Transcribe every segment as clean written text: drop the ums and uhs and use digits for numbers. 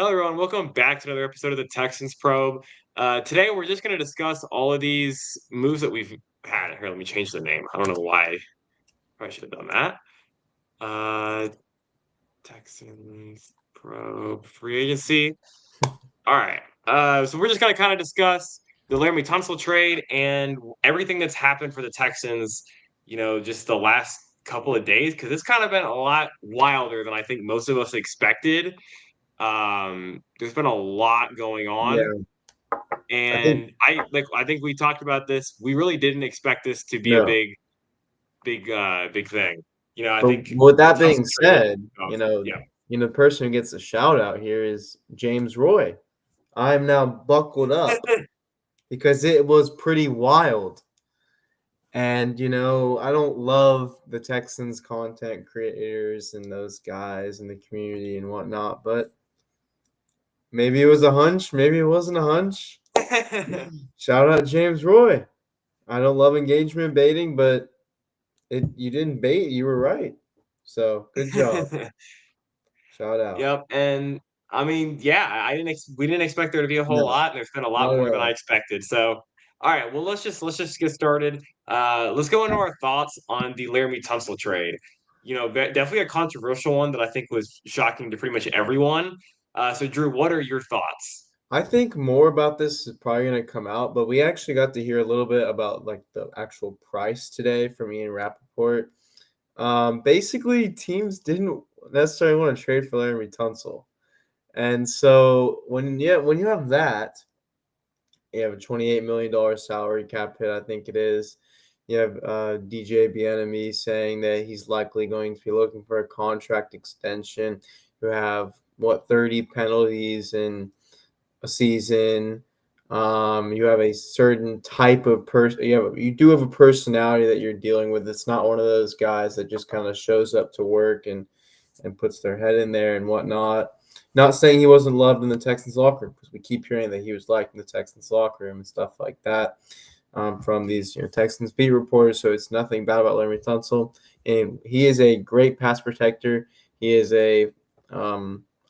Hello, everyone. Welcome back to another episode of the Texans Probe. Today, we're just going to discuss all of these moves that we've had. Here, let me change the name. I don't know why. I should have done that. Texans Probe Free Agency. All right. So we're just going to kind of discuss the Laramie Tunsil trade and everything that's happened for the Texans. Just the last couple of days, because it's kind of been a lot wilder than I think most of us expected. There's been a lot going on. Yeah, I think And I think we talked about this. We really didn't expect this to be a no. big thing. I But think with the that Tunsil being trade. said, Oh, yeah. the person who gets a shout out here is James Roy. I'm now buckled up because it was pretty wild. And I don't love the Texans content creators and those guys in the community and whatnot, but maybe it was a hunch, maybe it wasn't a hunch. Shout out James Roy. I don't love engagement baiting, but you didn't bait, you were right. So good job. Shout out. Yep. And I mean, yeah, we didn't expect there to be a whole No, lot, and there's been a lot not at more than I all. expected. So, all right, well, let's just get started. Let's go into our thoughts on the Laramie Tunsil trade. Definitely a controversial one that I think was shocking to pretty much everyone. So, Drew, what are your thoughts? I think more about this is probably going to come out, but we actually got to hear a little bit about like the actual price today from Ian Rappaport. Basically, teams didn't necessarily want to trade for Laramie Tunsil, and so when you have that, you have a $28 million salary cap hit, I think it is. You have DJ Bienemy saying that he's likely going to be looking for a contract extension. You have 30 penalties in a season. You have a certain type of person. You do have a personality that you're dealing with. It's not one of those guys that just kind of shows up to work and puts their head in there and whatnot. Not saying he wasn't loved in the Texans locker room, because we keep hearing that he was liked in the Texans locker room and stuff like that from these Texans beat reporters. So it's nothing bad about Larry Tunsil, and he is a great pass protector. He is a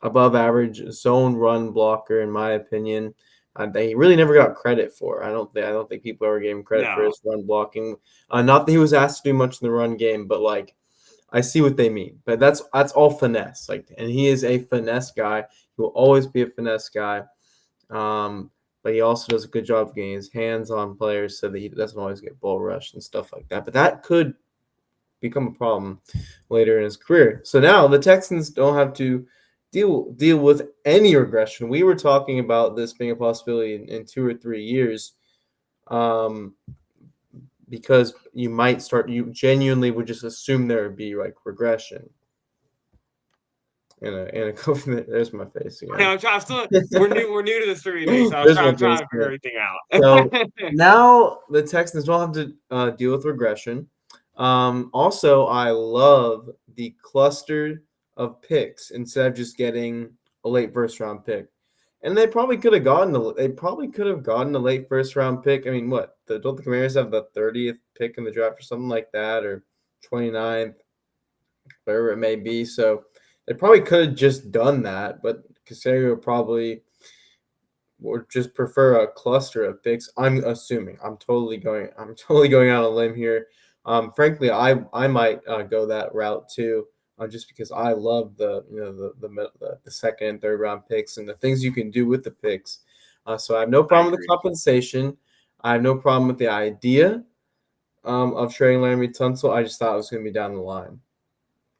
above average zone run blocker, in my opinion. That he really never got credit for. I don't think people ever gave him credit for No. his run blocking. Not that he was asked to do much in the run game, but like I see what they mean. But that's all finesse. And he is a finesse guy. He will always be a finesse guy. But he also does a good job of getting his hands on players so that he doesn't always get bull rushed and stuff like that. But that could become a problem later in his career. So now the Texans don't have to deal with any regression. We were talking about this being a possibility in 2 or 3 years, because you genuinely would just assume there would be like regression. And a there's my face again. We're new to this streaming thing, so There's my I'm trying face to figure again. everything So out. now the Texans don't have to deal with regression. Also, I love the cluster of picks instead of just getting a late first round pick. And they probably could have gotten a late first round pick. I mean, don't the Commanders have the 30th pick in the draft or something like that, or 29th, whatever it may be? So they probably could have just done that, but Casario probably would just prefer a cluster of picks. I'm assuming. I'm totally going out on a limb here. Frankly, I might go that route too, just because I love the second and third round picks and the things you can do with the picks. So I have no I problem with the agree. compensation. I have no problem with the idea of trading Laramie Tunsil. I just thought it was going to be down the line.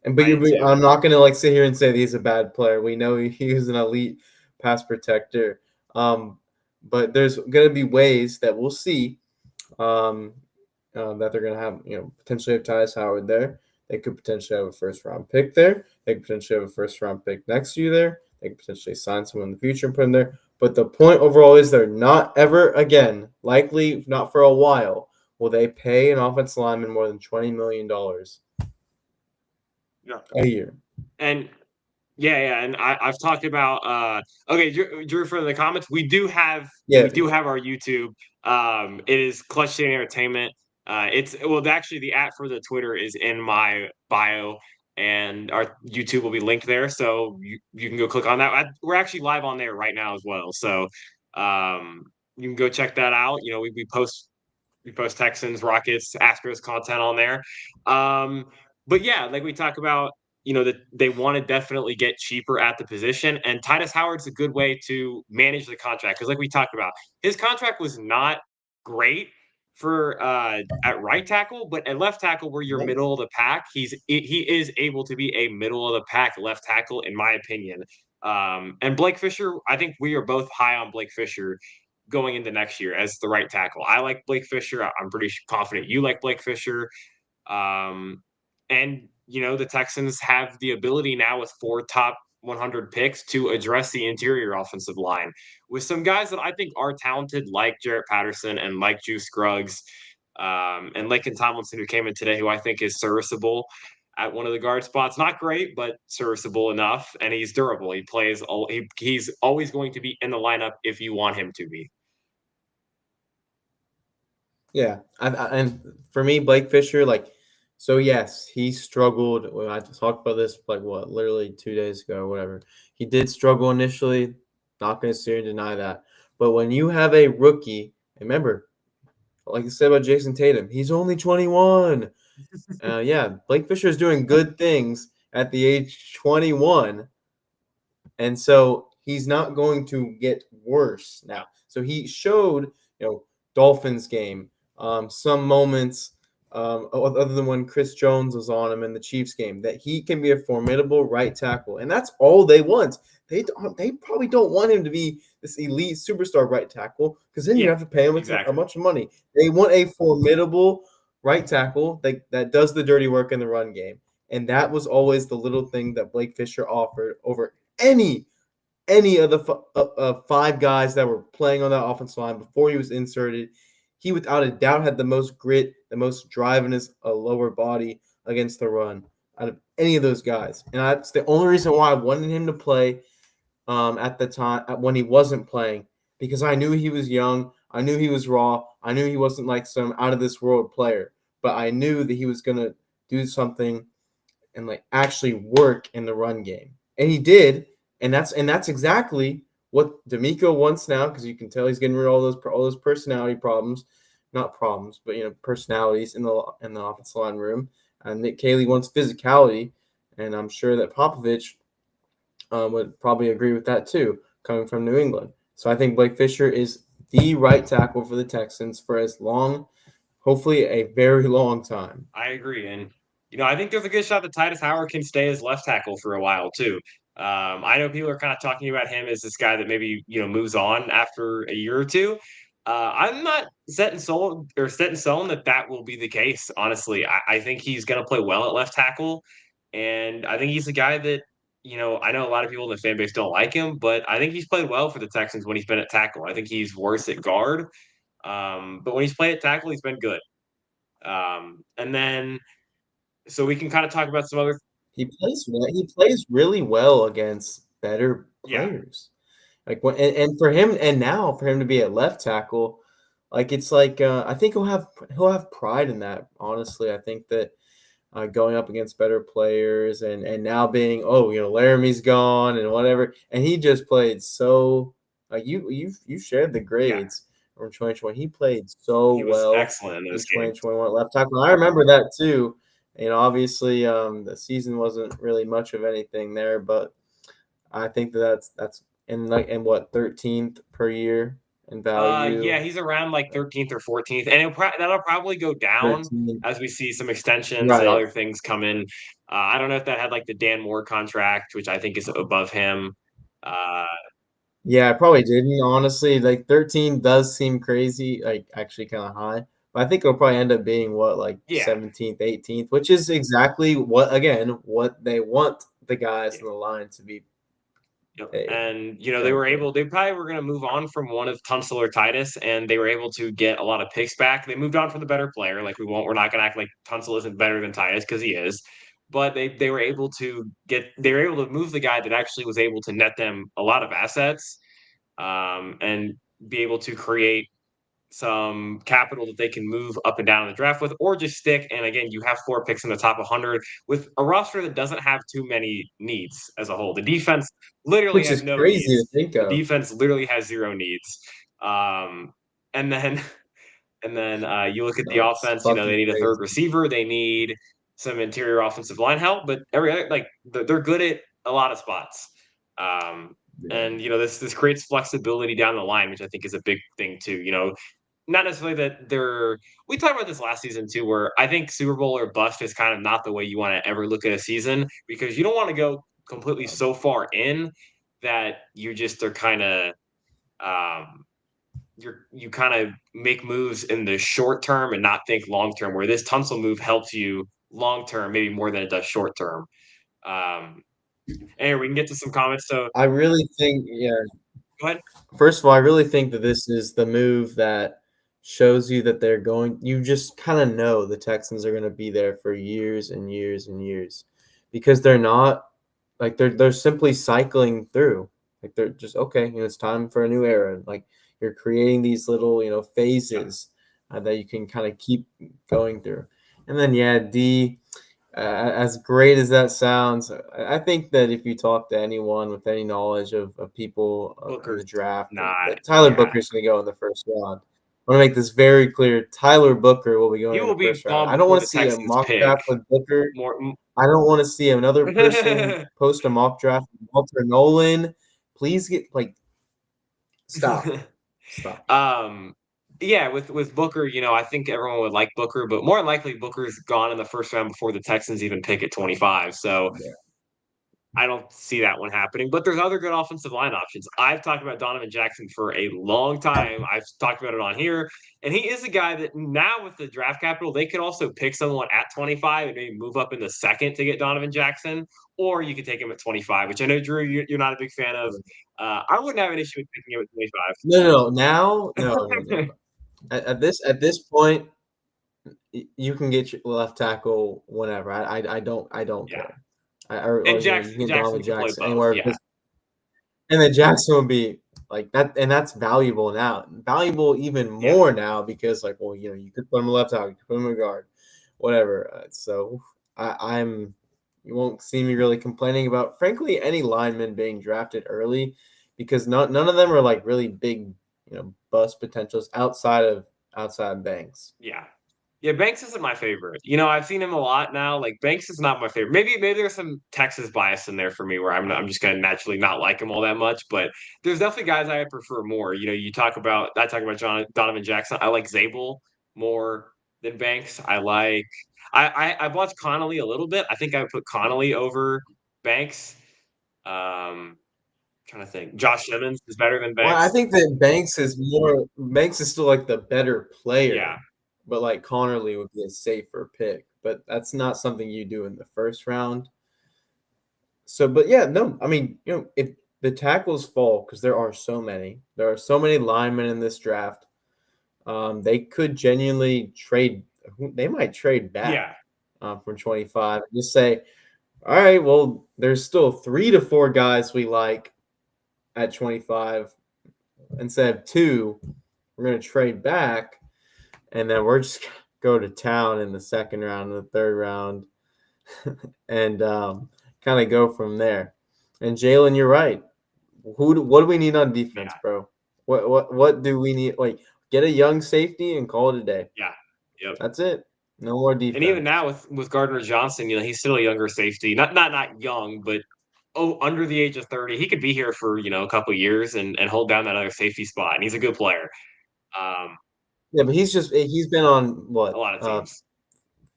I did too. I'm not going to like sit here and say that he's a bad player. We know he's an elite pass protector. But there's going to be ways that we'll see that they're going to have, potentially have Tyus Howard there. They could potentially have a first round pick there. They could potentially have a first round pick next year there. They could potentially sign someone in the future and put him there. But the point overall is they're not ever again, likely not for a while, will they pay an offensive lineman more than $20 million Yeah. a year. And yeah, and I've talked about okay, Drew, for the comments, Yeah, we do have our YouTube. It is Clutch City Entertainment. It's actually the @ for the Twitter is in my bio. and our YouTube will be linked there, so you can go click on that. We're actually live on there right now as well, so um, you can go check that out. You know, we post Texans, Rockets, Astros content on there. Um, but yeah, like we talk about, you know, that they want to definitely get cheaper at the position, and Titus Howard's a good way to manage the contract because, like we talked about, his contract was not great for at right tackle, but at left tackle, where you're Right. middle of the pack, he is able to be a middle of the pack left tackle, in my opinion. And Blake Fisher, I think we are both high on Blake Fisher going into next year as the right tackle. I like Blake Fisher. I'm pretty confident you like Blake Fisher. Um, and you know the Texans have the ability now with 4 top 100 picks to address the interior offensive line with some guys that I think are talented, like Jarrett Patterson and like Juice Scruggs, and Laken Tomlinson, who came in today, who I think is serviceable at one of the guard spots. Not great, but serviceable enough, and he's durable. He plays. He's always going to be in the lineup if you want him to be. Yeah, and for me, Blake Fisher, like, so yes, he struggled. When I talked about this, like, what, literally 2 days ago or whatever. He did struggle initially. Not going to sit and deny that. But when you have a rookie, remember, like I said about Jason Tatum, he's only 21. Yeah, Blake Fisher is doing good things at the age 21, and so he's not going to get worse now. So he showed, Dolphins game, some moments, other than when Chris Jones was on him in the Chiefs game, that he can be a formidable right tackle, and that's all they want. They probably don't want him to be this elite superstar right tackle because then you Yeah, have to pay him a exactly. bunch of money. They want a formidable right tackle that does the dirty work in the run game. And that was always the little thing that Blake Fisher offered over any of the 5 guys that were playing on that offensive line before he was inserted. He without a doubt had the most grit, the most drive in his lower body against the run out of any of those guys. And that's the only reason why I wanted him to play at the time when he wasn't playing, because I knew he was young. I knew he was raw. I knew he wasn't like some out of this world player, but I knew that he was going to do something and like actually work in the run game. And he did, and that's exactly what D'Amico wants now, because you can tell he's getting rid of all those personality problems, not problems, but personalities in the offensive line room. And Nick Caley wants physicality, and I'm sure that Popovich would probably agree with that too, coming from New England. So I think Blake Fisher is the right tackle for the Texans for as long, hopefully a very long time. I agree, and you know, I think there's a good shot that Titus Howard can stay as left tackle for a while too. I know people are kind of talking about him as this guy that maybe moves on after a year or two. I'm not set in stone that that will be the case. Honestly, I think he's going to play well at left tackle, and I think he's a guy that I know a lot of people in the fan base don't like him, but I think he's played well for the Texans when he's been at tackle. I think he's worse at guard, but when he's played at tackle, he's been good. And then so we can kind of talk about some other. He plays really well against better Yeah, players. Like and for him, and now for him to be at left tackle, like it's like I think he'll have pride in that. Honestly, I think that going up against better players and now being, Laramie's gone and whatever, and he just played so. You shared the yeah, grades from 2020. He played so he was well excellent in in those games. 2021 left tackle. I remember that too. Obviously, the season wasn't really much of anything there, but I think that's in what, 13th per year in Yeah, value. he's around like 13th or 14th, and that'll probably go down 13th, as we see some extensions and right? other things come in. I don't know if that had like the Dan Moore contract, which I think is above him. Uh, Yeah, I probably didn't, honestly. Like 13 does seem crazy, like actually kind of high. But I think it'll probably end up being what, like yeah, 17th, 18th, which is exactly what they want the guys yeah. in the line to be Yep. paid, And frankly. they probably were going to move on from one of Tunsil or Titus, and they were able to get a lot of picks back. They moved on for the better player. Like we're not going to act like Tunsil isn't better than Titus because he is. But they were able to move the guy that actually was able to net them a lot of assets, and be able to create some capital that they can move up and down in the draft with, or just stick. And again, you have 4 picks in the top 100 with a roster that doesn't have too many needs as a whole. The defense literally which has is no crazy to needs. think The of. defense literally has zero needs. And then you look at the No, it's offense. They fucking need a third crazy. receiver. They need some interior offensive line help, but every other they're good at a lot of spots. Yeah. And this creates flexibility down the line, which I think is a big thing too. Not necessarily that they're. We talked about this last season too, where I think Super Bowl or bust is kind of not the way you want to ever look at a season, because you don't want to go completely Um, so far in that you just are kind of um, you kind of make moves in the short term and not think long term. Where this Tunsil move helps you long term, maybe more than it does short term. Um, and we can get to some comments. So I really think, yeah. go ahead. First of all, I really think that this is the move that shows you that they're going. You just kind of know the Texans are going to be there for years and years and years, because they're not like they're simply cycling through. Like they're just okay. It's time for a new era. Like you're creating these little Yeah, phases that you can kind of keep going through. And then yeah, D. As great as that sounds, I think that if you talk to anyone with any knowledge of people in the Booker's draft, not. that Tyler Yeah, Booker's going to go in the first round. I want to make this very clear. Tyler Booker will be he going in will the be first round. gone I don't before want the to see a Texans mock pick. draft with Booker. More. I don't want to see another person post a mock draft with Walter Nolan. Please stop. Stop. um, yeah, with Booker, I think everyone would like Booker, but more than likely Booker's gone in the first round before the Texans even pick at 25. So Yeah. I don't see that one happening, but there's other good offensive line options. I've talked about Donovan Jackson for a long time. I've talked about it on here, and he is a guy that now with the draft capital, they could also pick someone at 25 and maybe move up in the second to get Donovan Jackson, or you could take him at 25, which I know, Drew, you're not a big fan of. I wouldn't have an issue with picking him at No. Now, no. 25. At this point, you can get your left tackle whenever. I don't Yeah, care. Or and you can Jackson get Donovan can play Jackson both. anywhere, Yeah, and then Jackson will be like that, and that's valuable now. Valuable even yeah, more now because well, you could put him left tackle, you could put him in guard, whatever. So I'm you won't see me really complaining about frankly any lineman being drafted early because none of them are like really big bust potentials outside Banks. yeah. Yeah, Banks isn't my favorite. I've seen him a lot now. Like Banks is not my favorite. Maybe there's some Texas bias in there for me where I'm just gonna naturally not like him all that much. But there's definitely guys I prefer more. I talk about Donovan Jackson. I like Zabel more than Banks. I've watched Connolly a little bit. I think I would put Connolly over Banks. Trying to think. Josh Simmons is better than Well, I Banks. think that Banks is still like the better Yeah, player, but like Connerly would be a safer pick. But that's not something you do in the first round. So, but yeah, no, I mean, if the tackles fall because there are so many linemen in this draft. They could genuinely trade. They might trade back yeah, from 25 and just say, all right, well, there's still 3 to 4 guys we like at 25 instead of 2. We're going to trade back, and then we're just going to go to town in the second round and the third round and kind of go from there. And Jalen, you're right. What do we need on defense, yeah, bro? What do we need? Like, get a young safety and call it a day. yeah. Yep. That's it. No more And even defense. now with Gardner Johnson, he's still a younger safety. Not young, but under the age of 30. He could be here for, a couple years and hold down that other safety spot. And he's a good player. Um, Yeah, but he's been on a what? lot of teams.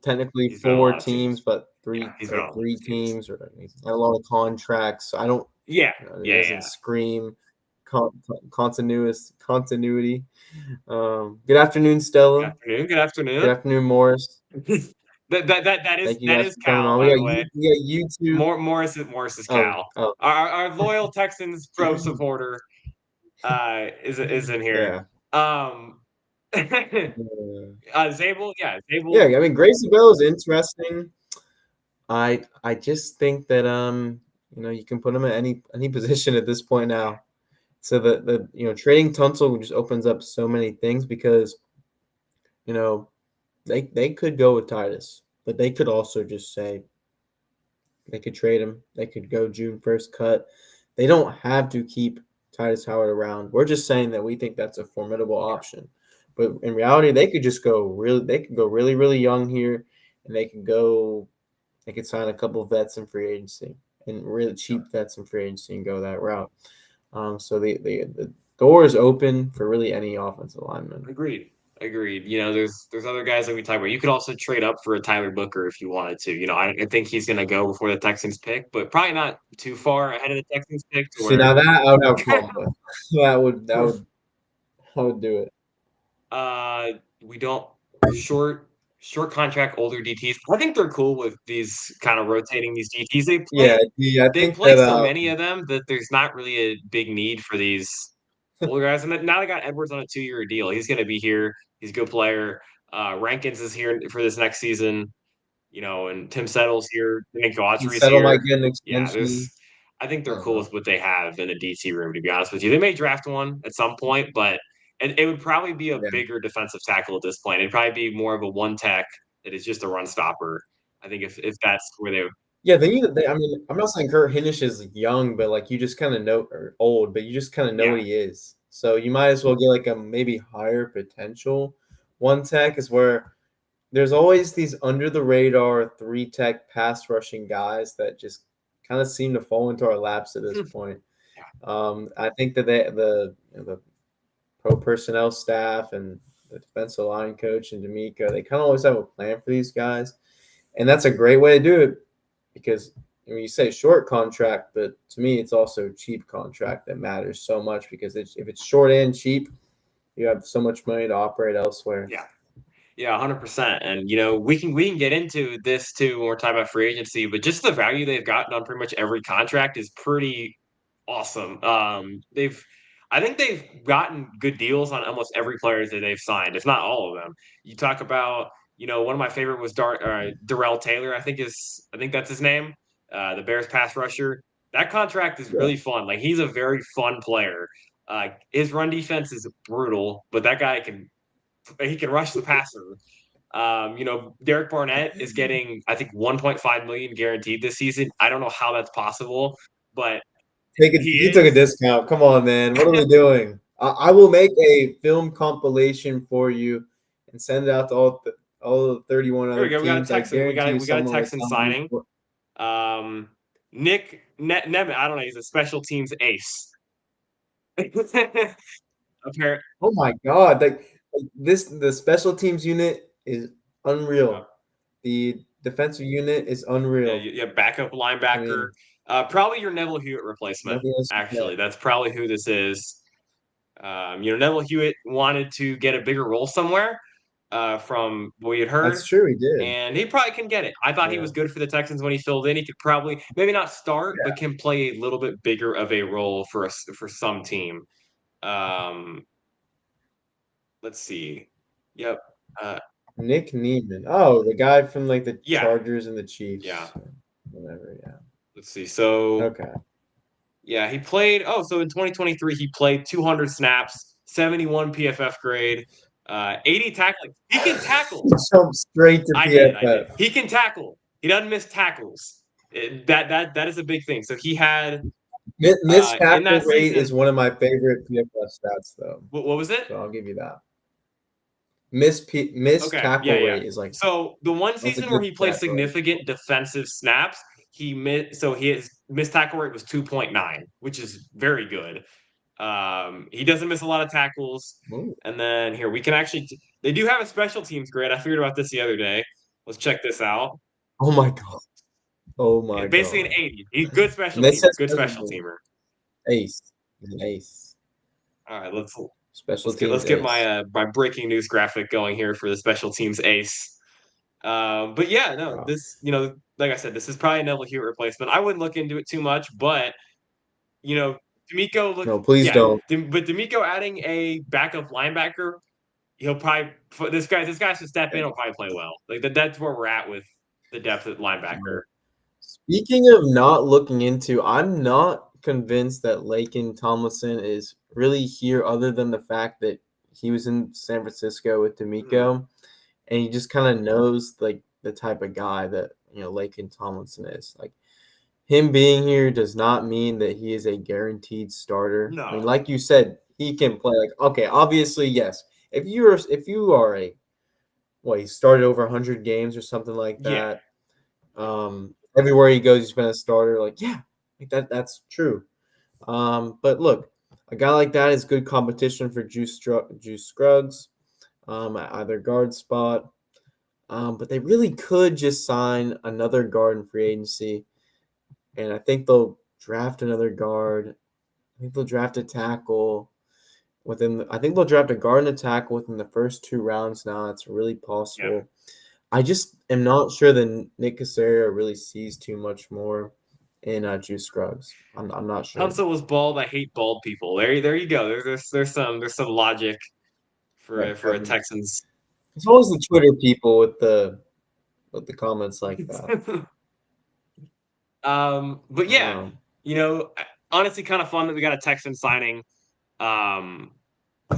Technically He's been on a 4 lot of teams. teams, but Yeah, three he's been or on a lot three of teams. teams, or he's got a lot of contracts. So I don't. Yeah, It yeah, doesn't yeah. scream continuity. Good afternoon, Good Stella. afternoon. Good Good afternoon. afternoon, Morris. that is Thank you that guys is for coming Cal, on. by the way. We got YouTube. Morris is Oh, Cal. oh, Our loyal Texans pro supporter is in here. yeah. Um Uh, Zabel, yeah, yeah, Zabel. I mean Gracie Bell is interesting. I just think that you can put him at any position at this point now. So the trading Tunsil just opens up so many things because you know they could go with Titus, but they could also just say they could trade him. They could go June 1st cut. They don't have to keep Titus Howard around. We're just saying that we think that's a formidable Yeah, option. But in reality, they could just go really. They could go really, really young here, and they can go. They could sign a couple of vets in free agency and really yeah. cheap vets in free agency and go that route. So the door is open for really any offensive lineman. Agreed. Agreed. You know, there's other guys that we talk about. You could also trade up for a Tyler Booker if you wanted to. You know, I think he's going to go before the Texans pick, but probably not too far ahead of the Texans pick to See now where that I would have a problem with. That would do it. uh we don't short contract older DTs. I think they're cool with these kind of rotating these DTs. Yeah, I They think play that so many of them that there's not really a big need for these older guys. And then now they got Edwards on a 2-year deal. He's going to be here. He's a good player. Rankins is here for this next season. You know, and Tim Settle's here. Nick Autry's Settle might here. get an Yeah, extension. I think I they're don't cool know. with what they have in the DT room. To be honest with you, they may draft one at some point, but it would probably be a Yeah. bigger defensive tackle at this point. It'd probably be more of a one tech that is just a run stopper. I think if that's where they Yeah, I mean, I'm not saying Kurt Hinish is young, but like you just kind of know, or old, but you just kind of know yeah. what he is. So you might as well get like a maybe higher potential one tech is where there's always these under the radar three tech pass rushing guys that just kind of seem to fall into our laps at this point. Yeah. I think that the pro personnel staff and the defensive line coach and D'Amico, they kind of always have a plan for these guys, and that's a great way to do it because I mean, you say short contract, but to me, it's also cheap contract that matters so much because if it's short and cheap, you have so much money to operate elsewhere. Yeah. Yeah, 100%. And you know, we can get into this too when we're talking about free agency, but just the value they've gotten on pretty much every contract is pretty awesome. They've I think they've gotten good deals on almost every player that they've signed, if not all of them. You talk about, you know, one of my favorite was Darrell Taylor, I think that's his name. The Bears pass rusher. That contract is Yeah. really fun. Like he's a very fun player. His run defense is brutal, but that guy can rush the passer. You know, Derek Barnett is getting, I think, 1.5 million guaranteed this season. I don't know how that's possible, but he He took a is. discount. Come on, man. What are we doing? I will make a film compilation for you and send it out to all the 31 Here we other go. We got a teams. I Texan. guarantee you We got a someone will Texan tell me. signing. Nick Nemeth. I don't know. He's a special teams ace. Apparently, Oh my God. The special teams unit is unreal. The defensive unit is yeah, unreal. backup I linebacker. mean, Probably your Neville Hewitt replacement. nothing else to say. Actually, that's probably who this is. You know, Neville Hewitt wanted to get a bigger role somewhere, from what we had That's heard, true. He did. and he probably can get it. I thought he Yeah. was good for the Texans when he filled in. He could probably maybe not start, but can play a little bit bigger of a role for us for some team. Um, let's see. Yep. Uh, Nick Neiman. Oh, the guy from like the yeah, Chargers and the yeah. Chiefs. Whatever. Yeah. Let's see. So Okay. yeah, he played. Oh, so in 2023 he played 200 snaps, 71 PFF grade, 80 tackling. He can tackle. Jump straight to I did. PFF. He can tackle. He doesn't miss tackles. That is a big thing. So he had Missed in tackle that rate season. is one of my favorite PFF stats, though. What was it? So I'll give you that. Missed Okay, yeah, tackle yeah. rate is like So the one that's a season where good he played stat to write. significant defensive snaps, he missed. So his missed tackle rate was 2.9, which is very good. He doesn't miss a lot of tackles. Ooh. And then here we can actually. They do have a special teams grade. I figured about this the other day. Let's check this out. Oh my god. Oh my Basically an god. 80. He's good And special this teamer. says Good special special teamer. ace. He's an ace. All right, Special let's teams get ace. my breaking news graphic going here for the special teams ace. But yeah, no, Wow. this like I said, this is probably a Neville Hewitt replacement. I wouldn't look into it too much, but D'Amico look No, please yeah, don't. But D'Amico adding a backup linebacker, he'll probably this guy should step in. He'll probably play well. Like that's where we're at with the depth at linebacker. Speaking of not looking into, I'm not convinced that Lakin Tomlinson is really here, other than the fact that he was in San Francisco with Mhm. D'Amico, and he just kind of knows like the type of guy that Lakin Tomlinson is. Like him being here does not mean that he is a guaranteed starter. I mean, No. like you said, he can play. Like okay, obviously yes. If you are a he started over 100 games or something like Yeah. that. Everywhere he goes, he's been a starter. Like yeah, like that's true. But look, a guy like that is good competition for Juice Scruggs at either guard spot. But they really could just sign another guard in free agency, and I think they'll draft another guard. I think they'll draft a tackle I think they'll draft a guard and a tackle within the first 2 rounds. Now that's really Yeah. possible. I just am not sure that Nick Casario really sees too much more in Juice Scruggs. I'm not sure. Tunsil was bald. I hate bald people. There you go. There's some logic Right, for a definitely. Texans. It's always the Twitter people with the comments like that. But yeah, Um, honestly, kind of fun that we got a Texan signing. Um,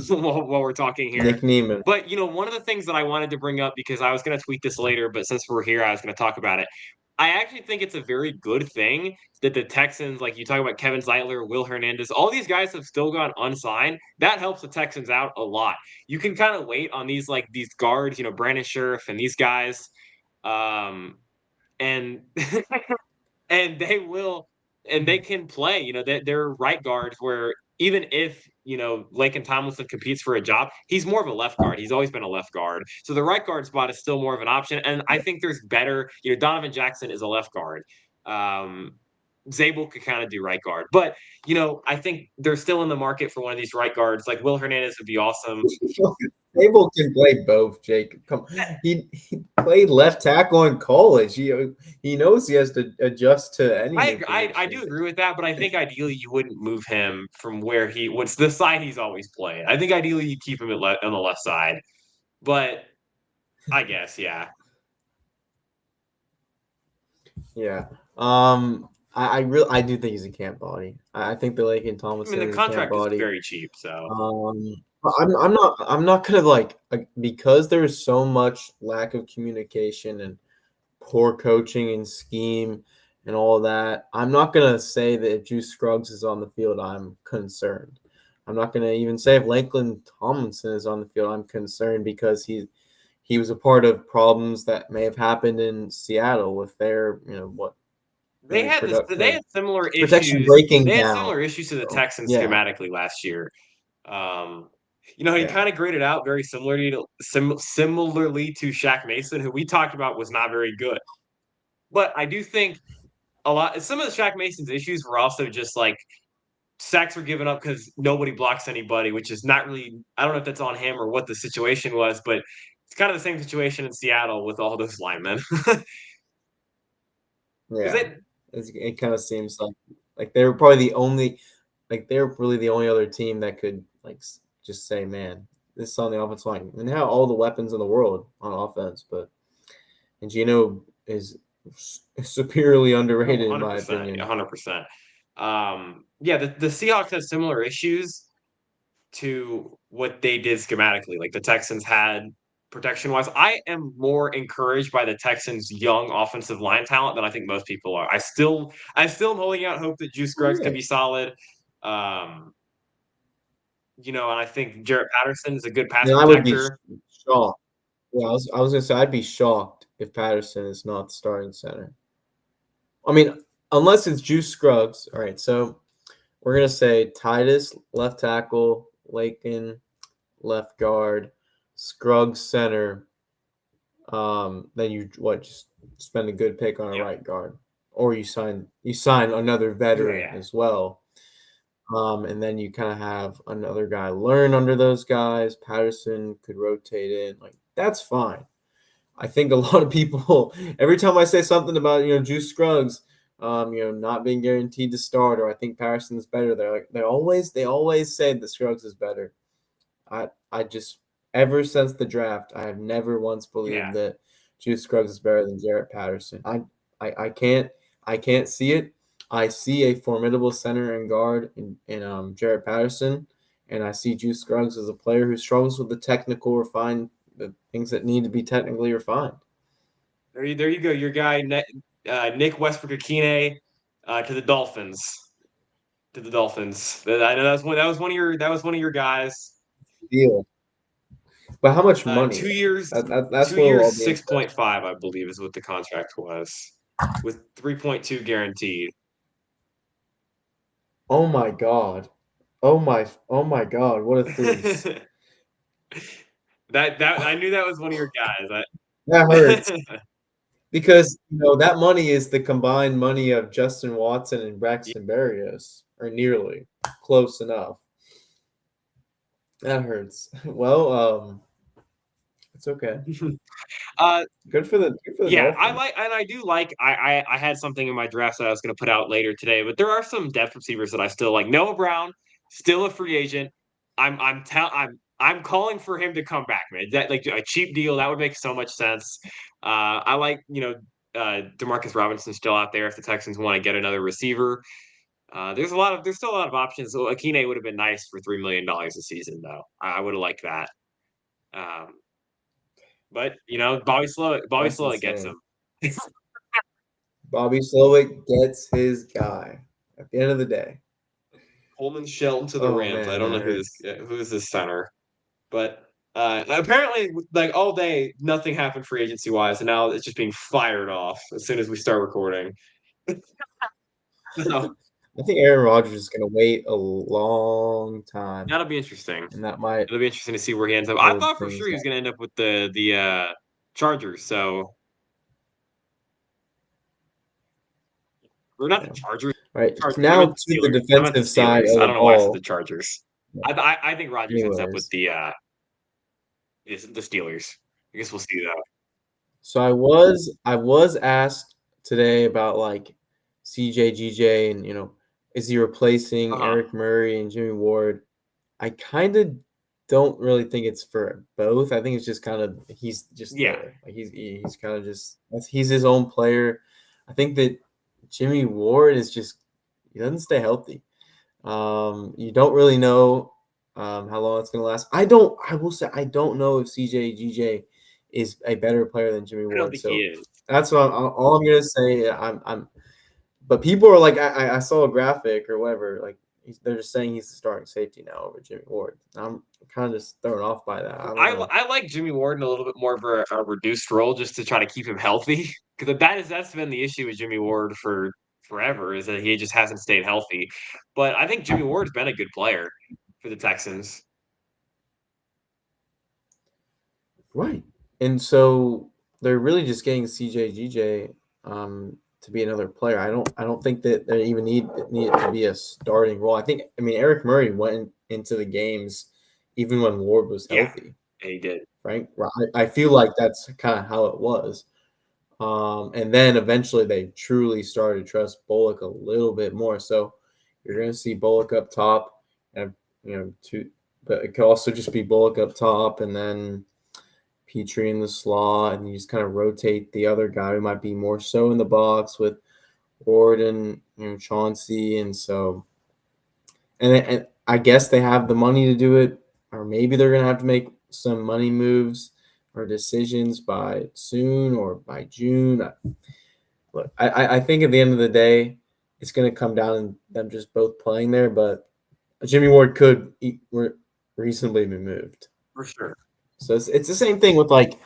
while we're talking here. Nick Neiman. But one of the things that I wanted to bring up because I was going to tweet this later, but since we're here, I was going to talk about it. I actually think it's a very good thing that the Texans, like you talk about Kevin Zeitler, Will Hernandez, all these guys have still gone unsigned. That helps the Texans out a lot. You can kind of wait on these guards, Brandon Scherf and these guys, and and they will and they can play. They're right guards where even if Lakin Tomlinson competes for a job, he's more of a left guard. He's always been a left guard, so the right guard spot is still more of an option. And I think there's better. Donovan Jackson is a left guard. Um, Zabel could kind of do right guard, but I think they're still in the market for one of these right guards. Like Will Hernandez would be awesome. Abel can play both, Jake. Come, he played left tackle in college. He knows he has to adjust to any new I do position. agree with that, but I think ideally you wouldn't move him from what's the side he's always played. I think ideally you keep him on the left side, but I guess yeah. Yeah. I do think he's a camp body. I think the Lakin I mean Tomlinson the is a camp contract is body. very cheap, so But I'm not gonna because there's so much lack of communication and poor coaching and scheme and all that. I'm not gonna say that if Juice Scruggs is on the field, I'm concerned. I'm not gonna even say if Lakeland Tomlinson is on the field, I'm concerned because he was a part of problems that may have happened in Seattle with their their they had similar protection issues. breaking They had down. similar issues to the So Texans yeah, schematically last year. Um, he yeah. kind of graded out very similarly to Shaq Mason, who we talked about was not very good. But I do think some of the Shaq Mason's issues were also just like sacks were given up because nobody blocks anybody, which is not really. I don't know if that's on him or what the situation was, but it's kind of the same situation in Seattle with all those linemen. Because Yeah, it kind of seems like they were probably the only, they're really the only other team that could just say, man, this is on the offensive line, and they have all the weapons in the world on offense, but and Gino is superiorly Oh, underrated in my 100%, opinion. 100%. Yeah, the Seahawks have similar issues to what they did schematically. Like the Texans had protection wise. I am more encouraged by the Texans' young offensive line talent than I think most people are. I still am holding out hope that Juice Oh Scruggs yeah, can be solid. Um, and I think Jarrett Patterson is a good pass and I would be protector. shocked. Yeah, I was gonna say I'd be shocked if Patterson is not the starting center. I mean, unless it's Juice Scruggs. All right, so we're gonna say Titus left tackle, Lakin left guard, Scruggs center. Then just spend a good pick on a Yeah, right guard, or you sign another yeah, veteran yeah, as well. And then you kind of have another guy learn under those guys. Patterson could rotate in, like that's fine. I think a lot of people every time I say something about Juice Scruggs, not being guaranteed to start, or I think Patterson's better. They always say that Scruggs is better. I just ever since the draft, I have never once believed yeah. that Juice Scruggs is better than Jarrett Patterson. I can't see it. I see a formidable center and guard in Jarrett Patterson, and I see Juice Scruggs as a player who struggles with the technical refined the things that need to be technically refined. There you go. Your guy Nick Westbrook-Akine to the Dolphins. To the Dolphins. I know that was one of your guys. Deal. But how much money Two though? years, That's where I'll be six interested. point five, I believe, is what the contract was, with 3.2 guaranteed. Oh my god. Oh my god, what a fleece. That I knew that was one of your guys. That hurts because that money is the combined money of Justin Watson and Braxton Berrios, or nearly close enough. That hurts. Well, it's okay. uh, Good for the Yeah, Dolphins. I do like I had something in my draft that I was going to put out later today, but there are some depth receivers that I still like. Noah Brown, still a free agent. I'm calling for him to come back, man. That like a cheap deal that would make so much sense. I like Demarcus Robinson still out there if the Texans want to get another receiver. There's still a lot of options. So Akine would have been nice for $3 million a season though. I would have liked that. Um, but Bobby That's Slowick gets him. insane. Bobby Slowick gets his guy at the end of the day. Coleman Shelton to the Oh Rams. I man, don't that know hurts. who is this center, but apparently, like all day, nothing happened free agency wise, and now it's just being fired off as soon as we start recording. So I think Aaron Rodgers is going to wait a long time, that'll be interesting. and that might It'll be interesting to see where he ends up. I hold thought for things sure he down. was going to end up with the Chargers. So we're not the Yeah. Chargers. All right. Chargers. I Now meant to the the Steelers. I meant the defensive side Steelers. of I the don't know why I said the ball. Chargers. Yeah. I think Rodgers ends up with Anyways, the Steelers. I guess we'll see though. so I was asked today about like CJ, GJ, and is he replacing Uh-huh. Eric Murray and Jimmy Ward? I kind of don't really think it's for both. I think it's just kind of he's just Yeah. there. Like he's kind of just he's his own player. I think that Jimmy Ward is just he doesn't stay healthy. You don't really know how long it's gonna last. I will say I don't know if CJ GJ is a better player than Jimmy I don't Ward. think he So is. that's all I'm gonna say. But people are like, I saw a graphic or whatever. Like they're just saying he's the starting safety now over Jimmy Ward. I'm kind of just thrown off by that. I don't know. I like Jimmy Ward in a little bit more of a reduced role just to try to keep him healthy because that's been the issue with Jimmy Ward for forever is that he just hasn't stayed healthy. But I think Jimmy Ward's been a good player for the Texans. Right. And so they're really just getting CJ GJ to be another player. I don't think that they even need it to be a starting role. I mean Eric Murray went into the games even when Ward was Yeah, healthy. he did. Frank, I feel like that's kind of how it was. And then eventually they truly started to trust Bullock a little bit more. So you're going to see Bullock up top, and but it could also just be Bullock up top, and then Petrie in the slot, and you just kind of rotate the other guy who might be more so in the box with Ward and Chauncey, and so and I guess they have the money to do it, or maybe they're going to have to make some money moves or decisions by soon or by June. Look, I think at the end of the day, it's going to come down to them just both playing there. But Jimmy Ward could reasonably be moved. For sure. So it's the same thing with like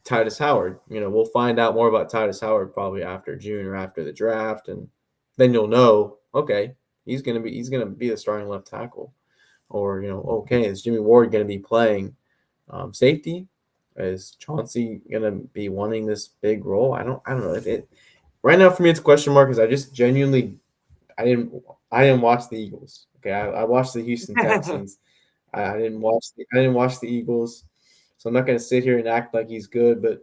Titus Howard. We'll find out more about Titus Howard probably after June or after the draft, and then you'll know. Okay, he's gonna be the starting left tackle, or okay, is Jimmy Ward gonna be playing safety? Is Chauncey gonna be wanting this big role? I don't know. Right now for me it's a question mark because I just genuinely I didn't watch the Eagles. Okay, I watched the Houston Texans. I didn't watch the Eagles, so I'm not gonna sit here and act like he's good. But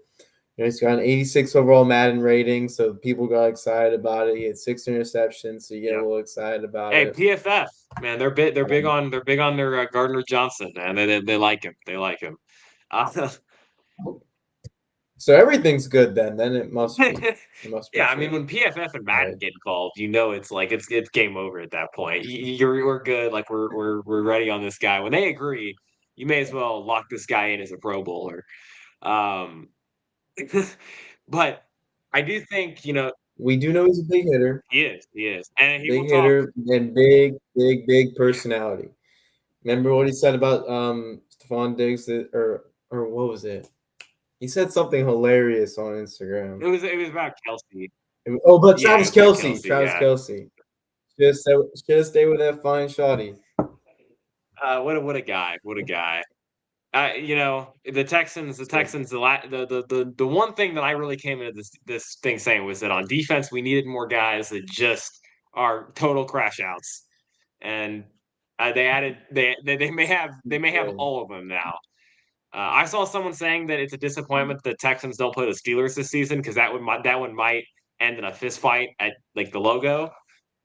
he's got an 86 overall Madden rating, so people got excited about it. He had 6 interceptions, so you get a Yeah. little excited about Hey, it. PFF, man, Um, they're big on their Gardner Johnson, man. They like him. They like him. Uh, So everything's good then. Then it must be. It must be Yeah, I mean, true, when PFF and right? Madden get involved, it's like it's game over at that point. We're good. Like we're ready on this guy. When they agree, you may as well lock this guy in as a Pro Bowler. Um, but I do think We do know he's a big hitter, he is, and he will big talk. hitter, and big, big, big Yeah, personality. Remember what he said about Stephon Diggs or what was it? He said something hilarious on Instagram. it was about Kelsey. Oh, but Yeah, it Travis was about Kelsey. Kelsey. Travis Yeah. Kelsey. Should have stayed with that fine shawty. What a guy! What a guy! The Texans, So, the one thing that I really came into this thing saying was that on defense we needed more guys that just are total crash outs, and they added they may have good. all of them now. I saw someone saying that it's a disappointment the Texans don't play the Steelers this season because that one might end in a fist fight at like the logo,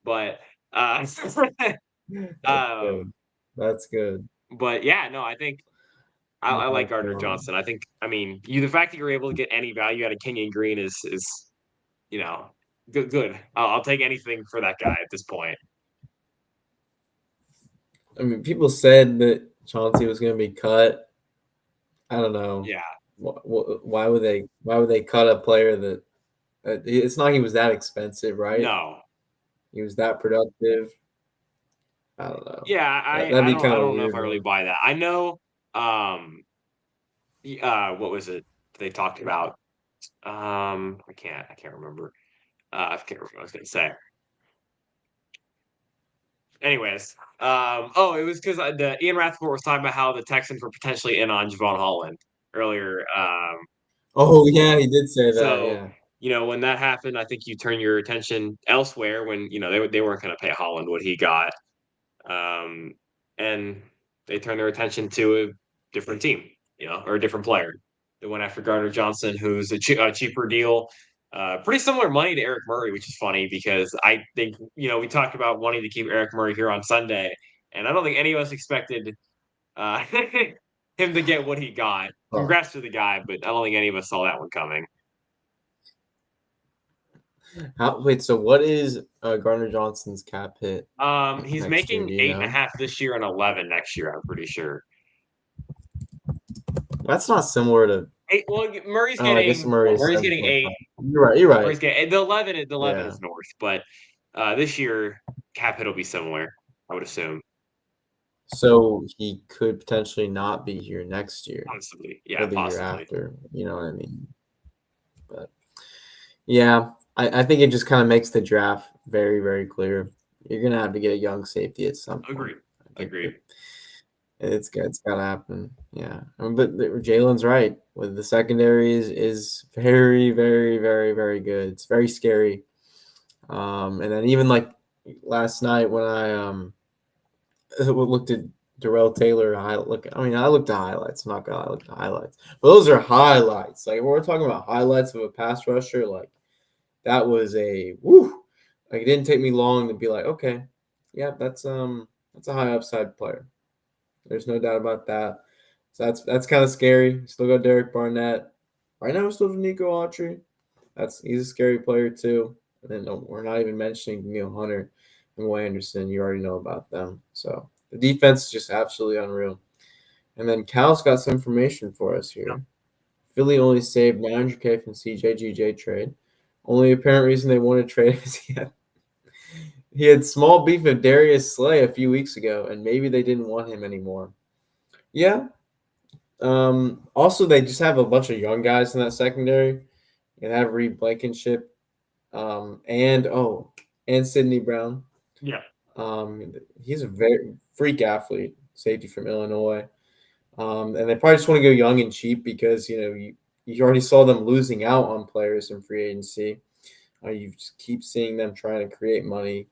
but uh, That's um, good. That's good. but yeah, no, I think I like No, Gardner come on. Johnson. I mean, the fact that you're able to get any value out of Kenyon Green is you know good. Good. I'll take anything for that guy at this point. I mean, people said that Chauncey was going to be cut. I don't know. Yeah. Why would they? Why would they cut a player that? It's not like he was that expensive, right? No. He was that productive. I don't know. Yeah. That'd be I kind of a don't know if weird I really one. buy that. I know. What was it they talked about? I can't remember. I can't remember what I was going to say. Anyways, it was because the Ian Rappaport was talking about how the Texans were potentially in on Javon Holland earlier. Oh yeah, he did say that. So, Yeah. when that happened, I think you turn your attention elsewhere when, they weren't going to pay Holland what he got. Um, and they turned their attention to a different team, or a different player. They went after Gardner Johnson, who's a cheaper deal. Pretty similar money to Eric Murray, which is funny because I think, we talked about wanting to keep Eric Murray here on Sunday, and I don't think any of us expected uh, him to get what he got. Oh, Congrats to the guy, but I don't think any of us saw that one coming. wait. So what is Gardner Johnson's cap hit He's next year? making Do you eight and a know? half this year and 11 next year. I'm pretty sure. That's not similar to. Eight. Well, Murray's Oh, I guess getting Murray is Murray's getting 8. 7.5. You're right. You're right. Murray's getting the 11. The 11 Yeah. is north, but this year cap hit will be similar. I would assume. So he could potentially not be here next year Possibly, yeah, or the year possibly. after. You know what I mean? But yeah, I think it just kind of makes the draft very, very clear. You're gonna have to get a young safety at some point. Agreed. I think Agreed. that it's got to happen. Yeah, I mean, but Jalen's right. With the secondary is very, very, very, very good. It's very scary. And then even like last night when I looked at Darrell Taylor. I looked at highlights. I'm not gonna lie, I looked at highlights. But those are highlights. Like when we're talking about highlights of a pass rusher, like that was a woo. Like it didn't take me long to be like, okay, yeah, that's a high upside player. There's no doubt about that. So that's kind of scary. Still got Derek Barnett. Right now, we still have Nico Autry. He's a scary player too. And then we're not even mentioning Neil Hunter and Will Anderson. You already know about them. So the defense is just absolutely unreal. And then Cal's got some information for us here. Philly only saved 900K from CJGJ trade. Only apparent reason they wanted to trade is he had small beef with Darius Slay a few weeks ago, and maybe they didn't want him anymore. Yeah. Also, they just have a bunch of young guys in that secondary. You have Reed Blankenship, and Sidney Brown. Yeah. He's a very freak athlete, safety from Illinois. And they probably just want to go young and cheap because you already saw them losing out on players in free agency. You just keep seeing them trying to create money,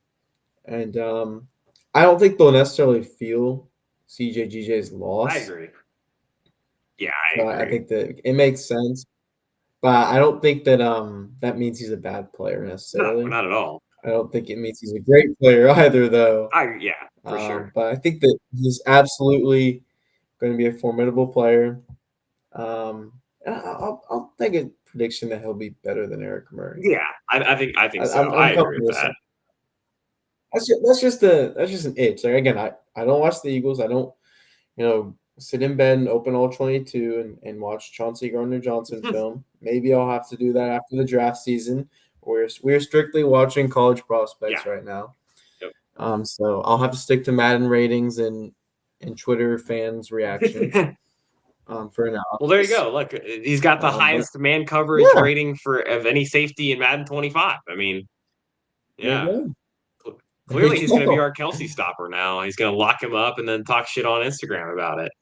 and I don't think they'll necessarily feel CJGJ's I loss. agree. Yeah, I So I agree. think that it makes sense, but I don't think that that means he's a bad player No, necessarily. not at all. I don't think it means he's a great player either, though. Yeah, for sure. But I think that he's absolutely going to be a formidable player. Um, I'll take a prediction that he'll be better than Eric Murray. Yeah, I think so. I'm I agree with comfortable that. saying that's just an itch. Like again, I don't watch the Eagles. I don't sit in bed and open all 22 and watch Chauncey Gardner Johnson film. Maybe I'll have to do that after the draft season. We're strictly watching college Yeah. prospects right now. Yep. So I'll have to stick to Madden ratings and Twitter fans reactions for Well, there you analysis. go. Look, he's got the But highest man coverage yeah, rating for of any safety in Madden 25. I mean, there you yeah. go. There Clearly, he's you going to be go. our Kelsey stopper now. He's going to lock him up and then talk shit on Instagram about it.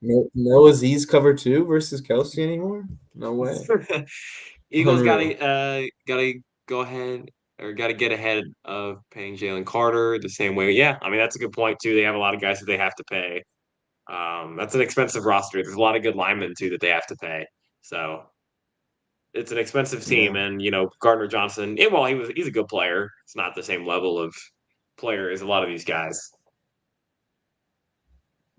No Aziz cover two versus Kelsey anymore? No way. Eagles Unreal. got to go ahead or got to get ahead of paying Jalen Carter the same way. Yeah, I mean that's a good point too. They have a lot of guys that they have to pay. That's an expensive roster. There's a lot of good linemen too that they have to pay. So it's an expensive team, Yeah. and Gardner Johnson. Well, he's a good player. It's not the same level of player as a lot of these guys.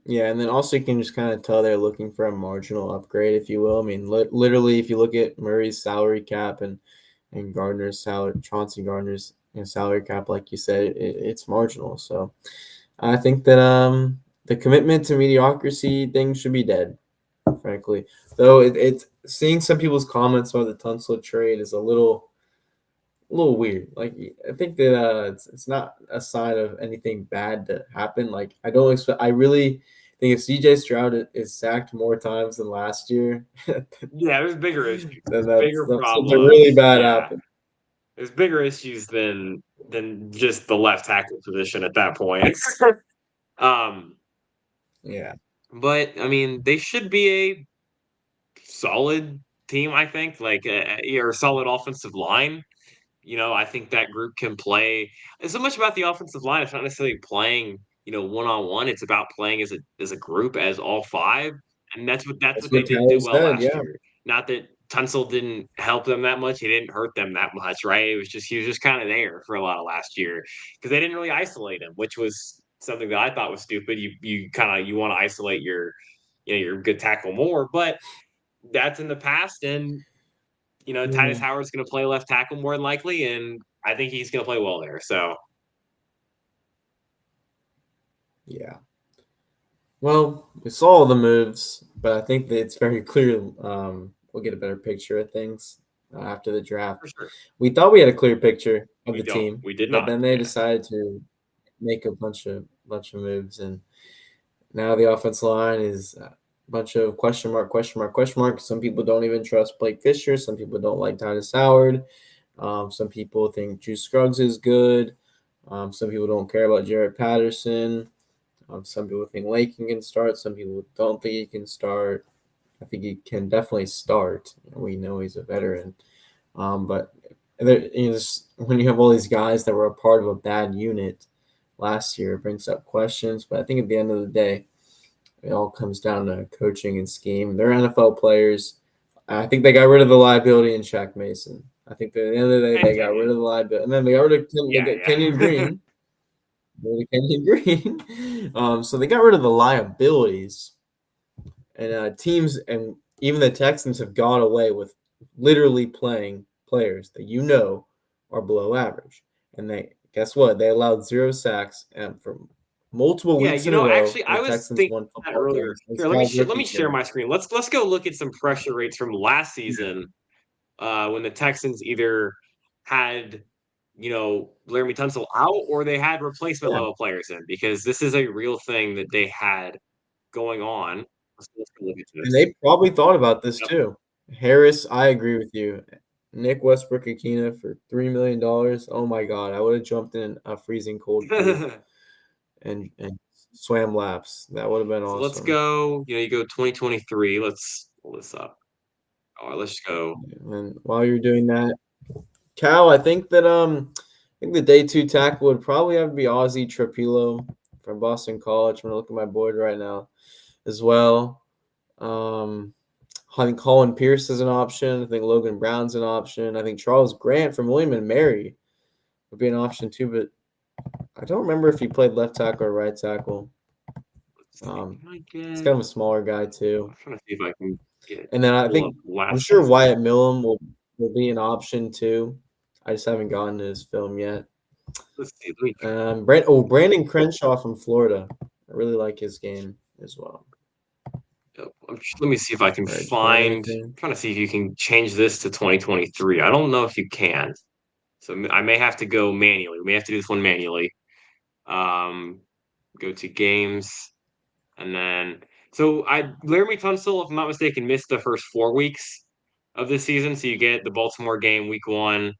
Yeah, and then also you can just kind of tell they're looking for a marginal upgrade, if you will. I mean, literally, if you look at Murray's salary cap and Gardner's salary, Chauncey Gardner's salary cap, like you said, it's marginal. So I think that the commitment to mediocrity thing should be dead, frankly. Though it's seeing some people's comments about the Tunsil trade is a little weird. Like I think that it's not a sign of anything bad to happen. Like I don't expect. I really think if CJ Stroud is sacked more times than last year, Yeah, there's bigger issues, then bigger that's something really problems. bad Yeah, happen. there's bigger issues than just the left tackle position at that point. um, Yeah, but I mean, they should be a solid team. I think, like, or a solid offensive line. I think that group can play. It's so much about the offensive line. It's not necessarily playing, one on one. It's about playing as a group, as all five, and that's what that's they what didn't Tyler do well said. last Yeah, year. Not that Tunsil didn't help them that much. He didn't hurt them that much, right? He was just kind of there for a lot of last year because they didn't really isolate him, which was something that I thought was stupid. You want to isolate your good tackle more, but that's in the past, and Titus Mhm. Howard's going to play left tackle more than likely, and I think he's going to play well there. So Yeah. Well, we saw all the moves, but I think that it's very clear. We'll get a better picture of things after the for draft. sure, We thought we had a clear picture of we the don't. team, We did but not. then they Yeah, decided to make a bunch of moves, and now the offense line is a bunch of question mark, question mark, question mark. Some people don't even trust Blake Fisher. Some people don't like Titus Howard. Some people think Drew Scruggs is good. Some people don't care about Jarrett Patterson. Some people think Lakin can start. Some people don't think he can start. I think he can definitely start. We know he's a veteran. But when you have all these guys that were a part of a bad unit last year, it brings up questions. But I think at the end of the day, it all comes down to coaching and scheme. They're NFL players. I think they got rid of the liability in Shaq Mason. I think at the end of the day, and they got rid Kenyon. of the liability. And then they got rid of they Yeah, got Kenyon yeah. Green. Kenyon Green. So they got rid of the liabilities. And teams and even the Texans have gone away with literally playing players that are below average. And they guess what? They allowed 0 sacks and for multiple Yeah, weeks in a row. actually, And I the was Texans thinking won that football earlier. games. This Here, guy's let me rookie share year. my screen. Let's go look at some pressure rates from last Yeah. season, when the Texans either had Laramie Tunsil out or they had replacement Yeah. level players in, because this is a real thing that they had going on. Let's go look at And this. they probably thought about this Yep. too. Harris, I agree with you. Nick Westbrook Akina for $3 million. Oh my God, I would have jumped in a freezing cold pool and swam laps. That would have been So let's awesome. go, you go 2023. Let's pull this up. All right, let's go. And while you're doing that, Cal, I think the day two tackle would probably have to be Ozzy Trapilo from Boston College. I'm gonna look at my board right now as well. Um, I think Colin Pierce is an option. I think Logan Brown's an option. I think Charles Grant from William and Mary would be an option too, but I don't remember if he played left tackle or right tackle. Um, Can I he's get? kind of a smaller guy too. I'm trying to see if I can get And then I pull up think I'm last sure night's. Wyatt Millam will be an option too. I just haven't gotten to his film yet. Let's see. Let me Brandon Crenshaw from Florida. I really like his game as well. let me see if I can All right, did you find find. I'm anything? trying to see if you can change this to 2023. I don't know if you can. So I may have to go manually. We may have to do this one manually. Um, go to games, and then Laramie Tunsil, if I'm not mistaken, missed the first 4 weeks of this season. So you get the Baltimore game week 1.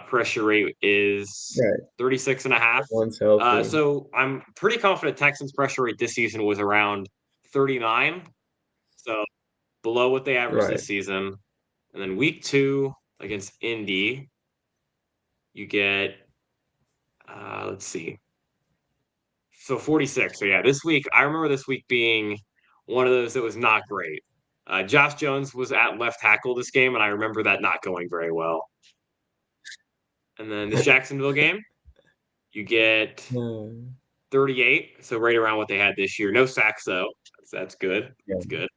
Pressure rate is Right, 36 and a half. one's healthy. So I'm pretty confident Texans pressure rate this season was around 39. So below what they averaged Right. this season. And then week 2 against Indy, you get let's see. So 46. So yeah, this week I remember this week being one of those that was not great. Josh Jones was at left tackle this game, and I remember that not going very well. And then this Jacksonville game, you get Hmm. 38, so right around what they had this year. No sacks though. That's good. Yeah. That's good.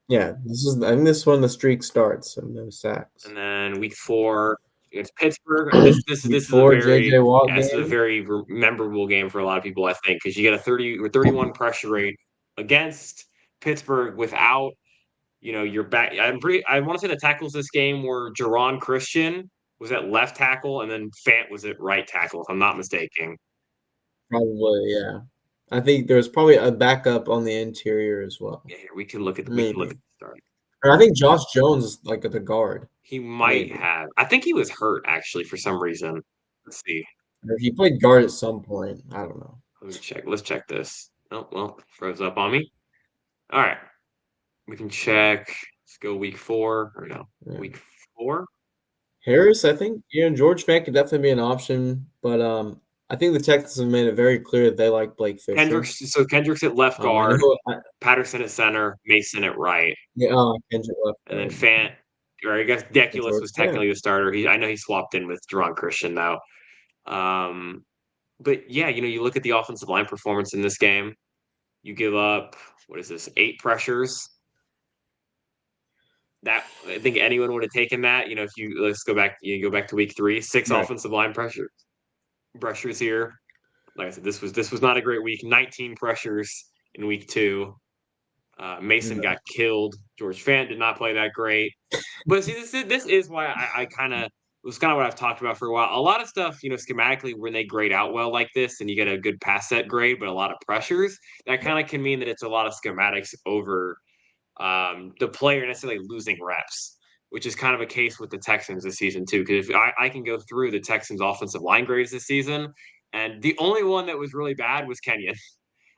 Yeah, I think this one the streak starts, so no sacks. And then week 4 against Pittsburgh. This is a Before very JJ Watt yeah, this is a game. very memorable game for a lot of people, I think, because you get a 30 or 31 pressure rate against Pittsburgh without your back. I want to say the tackles this game were Jerron Christian was at left tackle, and then Fant was at right tackle, if I'm not mistaken. Probably, yeah. I think there was probably a backup on the interior as well. Yeah, here we can look at Maybe. the start. Or I think Josh Jones is like at the guard. He might Maybe. have. I think he was hurt actually for some reason. Let's see. Or he played guard at some point. I don't know. Let me check. Let's check this. Oh, well, froze up on me. All right. We can check. Let's go week 4 or no, Yeah. week 4. Harris, I think, George Fant could definitely be an option, but I think the Texans have made it very clear that they like Blake Fisher. Kendrick's at left I guard, know, Patterson at center, Mason at right, yeah, Kendrick left and then guard. Fant, or I guess Deculus George was Fant. technically the starter. I know he swapped in with Jerron Christian though. Um, but yeah, you look at the offensive line performance in this game. You give up what is this? 8 pressures. That I think anyone would have taken that. If let's go back to week 3, 6 Right. offensive line pressures here. Like I said, this was not a great week. 19 pressures in week 2. Mason Yeah. got killed. George Fant did not play that great. But see, this is why I kind of was kind of what I've talked about for a while. A lot of stuff, schematically, when they grade out well like this, and you get a good pass set grade, but a lot of pressures, that kind of can mean that it's a lot of schematics over the player necessarily losing reps, which is kind of a case with the Texans this season too. Because if I can go through the Texans' offensive line grades this season, and the only one that was really bad was Kenyon.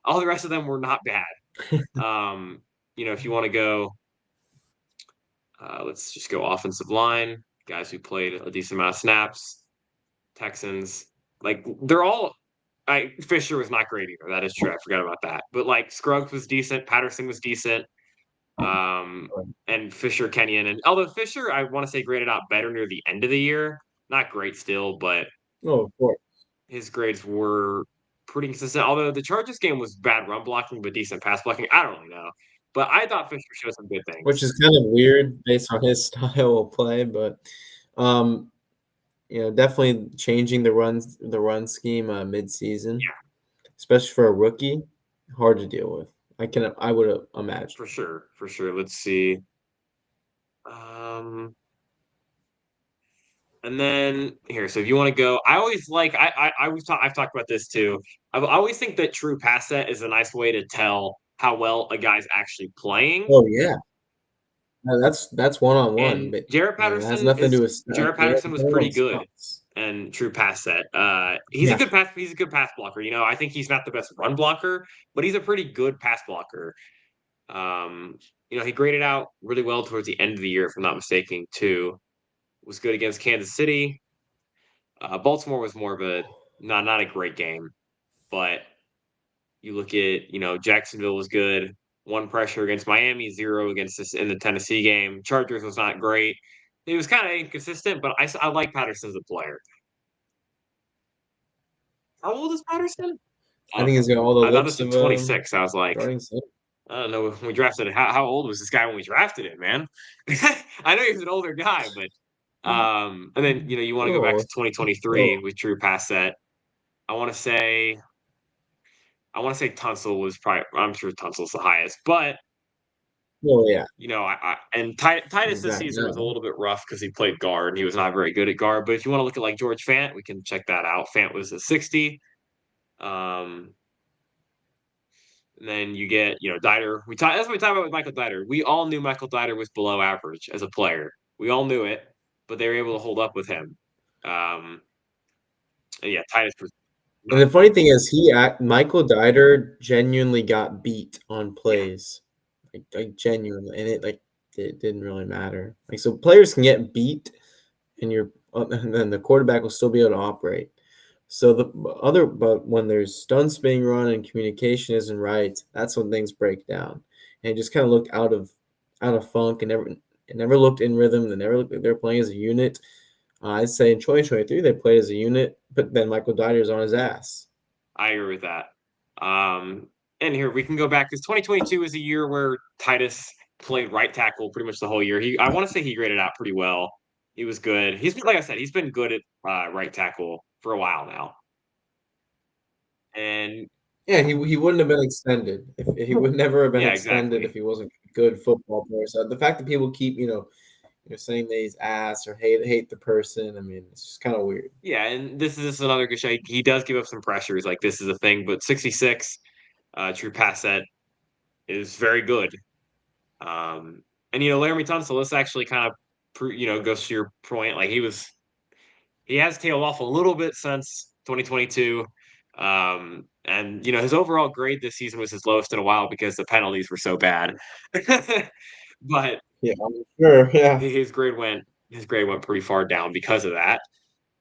All the rest of them were not bad. If you want to go, let's just go offensive line, guys who played a decent amount of snaps. Texans, like they're all. Fisher was not great either. That is true. I forgot about that. But like Scruggs was decent. Patterson was decent. And Fisher, Kenyon, and although Fisher, I want to say graded out better near the end of the year. Not great still, but Oh, of course. his grades were pretty consistent. Although the Chargers game was bad run blocking, but decent pass blocking. I don't really know, but I thought Fisher showed some good Which things. is kind of weird based on his style of play, but um, definitely changing the run scheme mid-season, Yeah, especially for a rookie, hard to deal with. I would imagine. for sure, for sure. Let's see. Um, and then here, so if you want to go, I always like I've talked about this too. I always think that true pass set is a nice way to tell how well a guy's actually playing. Oh yeah, no, that's one on one, And but it has nothing to do with Jared yeah, Patterson was depending pretty on good spots. and true pass set. Yeah, He's a good pass blocker. I think he's not the best run blocker, but he's a pretty good pass blocker. Um, he graded out really well towards the end of the year, if I'm not mistaken, too. Was good against Kansas City. Baltimore was more of a not a great game, but you look at, Jacksonville was good. 1 pressure against Miami, 0 against this in the Tennessee game. Chargers was not great. He was kind of inconsistent, but I like Patterson as a player. How old is Patterson? I think he's got all the I thought this looks was of 26. I was like, starting center. I don't know when we drafted it. How old was this guy when we drafted him, man? I know he was an older guy, but and then you want to go back to Oh, 2023 oh, with Drew Passett. I want to say Tunsil was probably. I'm sure Tunsil's the highest, but oh yeah, and Titus this exactly. season was a No. little bit rough because he played guard and he was not very good at guard. But if you want to look at like George Fant, we can check that out. Fant was a 60. Um, and then you get Dieter. That's what we talked about with Michael Dieter. We all knew Michael Dieter was below average as a player. We all knew it, but they were able to hold up with him. Um, and yeah, Titus was And not. the funny thing is, Michael Dieter genuinely got beat on Yeah, plays, like genuinely, and it didn't really matter. Like so, players can get beat, and and then the quarterback will still be able to operate. So but when there's stunts being run and communication isn't right, that's when things break down. And it just kind of looked out of funk and never looked in rhythm. They never looked like they're playing as a unit. I'd say in 2023 they played as a unit, but then Michael Dieter's on his ass. I agree with that. Um, and here we can go back because 2022 is a year where Titus played right tackle pretty much the whole year. I want to say he graded out pretty well. He was good. He's been, like I said, he's been good at right tackle for a while now. And Yeah, he wouldn't have been extended. If he would never have been yeah, extended exactly. if he wasn't a good football player. So the fact that people keep saying that he's ass or hate the person, I mean, it's just kind of weird. Yeah, and this is another good shot. He does give up some pressures, like this is a thing, but 66, true pass set is very good. Um, and Laramie Tunsil, this actually kind of goes to your point. Like he has tailed off a little bit since 2022. And his overall grade this season was his lowest in a while because the penalties were so bad. But Yeah, I'm sure. Yeah, his grade went pretty far down because of that.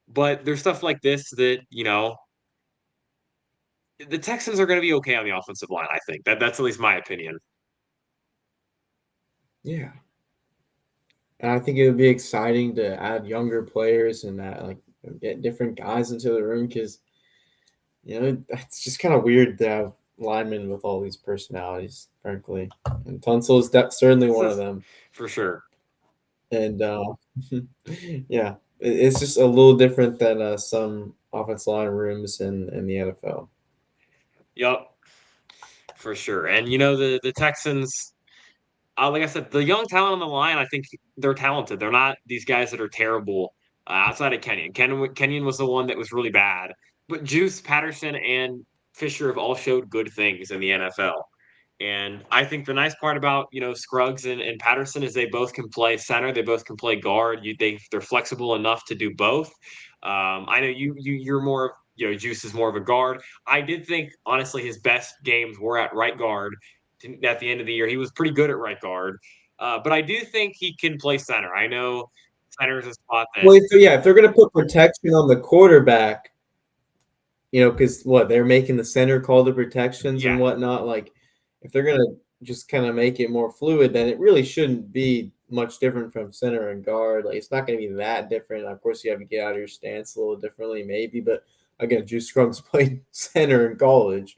But there's stuff like this that, the Texans are going to be okay on the offensive line, I think. That's at least my opinion. yeah. And I think it would be exciting to add younger players and get different guys into the room because it's just kind of weird to have linemen with all these personalities, frankly. And Tunsil is certainly one of them. For sure. And yeah, it's just a little different than some offense line rooms in the NFL. Yep, for sure. And the Texans, like I said, the young talent on the line, I think they're talented. They're not these guys that are terrible outside of Kenyon. Kenyon was the one that was really bad. But Juice, Patterson, and Fisher have all showed good things in the NFL. And I think the nice part about Scruggs and Patterson is they both can play center, they both can play guard. They're flexible enough to do both. I know you're more of Juice is more of a guard. I did think honestly his best games were at right guard. At the end of the year, he was pretty good at right guard, but I do think he can play center. I know center is a spot that Well, if they're gonna put protection on the quarterback, because they're making the center call the protections and yeah whatnot. Like, if they're gonna just kind of make it more fluid, then it really shouldn't be much different from center and guard. Like, it's not gonna be that different. Of course, you have to get out of your stance a little differently, maybe. But again, Juice Scruggs played center in college,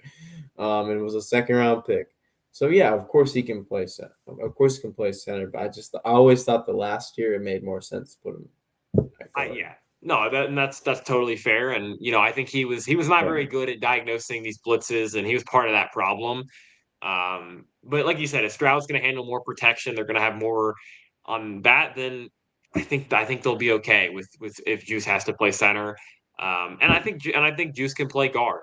and was a second round pick. So yeah, of course he can play center. Of course he can play center. But I always thought the last year it made more sense to put him at guard. Yeah. No, that's totally fair, and I think he was not Yeah. very good at diagnosing these blitzes, and he was part of that problem. But like you said, if Stroud's going to handle more protection, they're going to have more on that. Then I think they'll be okay with if Juice has to play center. And I think Juice can play guard.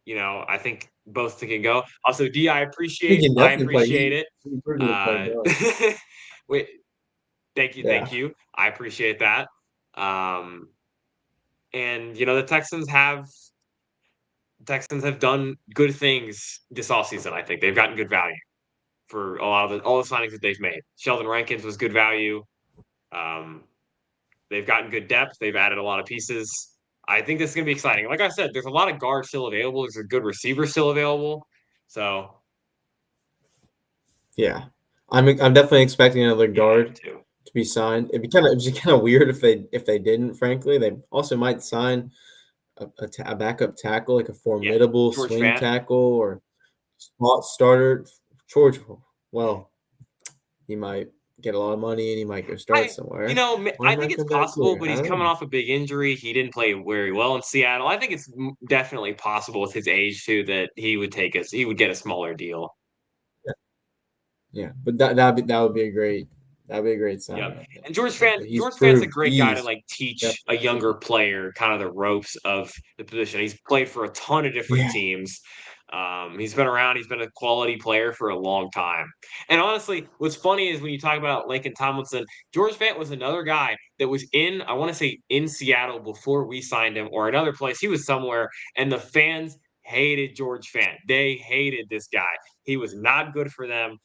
I think both can go. Also, D, I He appreciate can I definitely play. appreciate it. He's pretty good at playing Uh, guard. wait, thank you, Yeah. thank you. I appreciate that. Um, and the Texans have done good things this offseason. I think they've gotten good value for a lot of all the signings that they've made. Sheldon Rankins was good value. Um, they've gotten good depth. They've added a lot of pieces. I think this is going to be exciting. Like I said, there's a lot of guards still available. There's a good receiver still available. So Yeah. I'm definitely expecting another yeah, I am guard too. to be signed. It'd be kind of weird if they didn't, frankly. They also might sign a backup tackle, like a Yeah, formidable George swing Fant. tackle or spot starter. George, well, he might get a lot of money and he might go start somewhere, or he I think might it's come back possible, here. but I he's don't coming know. off a big injury. He didn't play very well in Seattle. I think it's definitely possible with his age too that he would get a smaller deal. Yeah, yeah, but that'd be a great Yep. signing, I think. And But he's George Fant's a proved great guy to he's like teach a definitely younger proven. player kind of the ropes of the position. He's played for a ton of different Yeah, teams. He's been around. He's been a quality player for a long time. And honestly, what's funny is when you talk about Laken Tomlinson, George Fant was another guy that was in, I want to say, in Seattle before we signed him, or another place. He was somewhere, and the fans hated George Fant. They hated this guy. He was not good for them.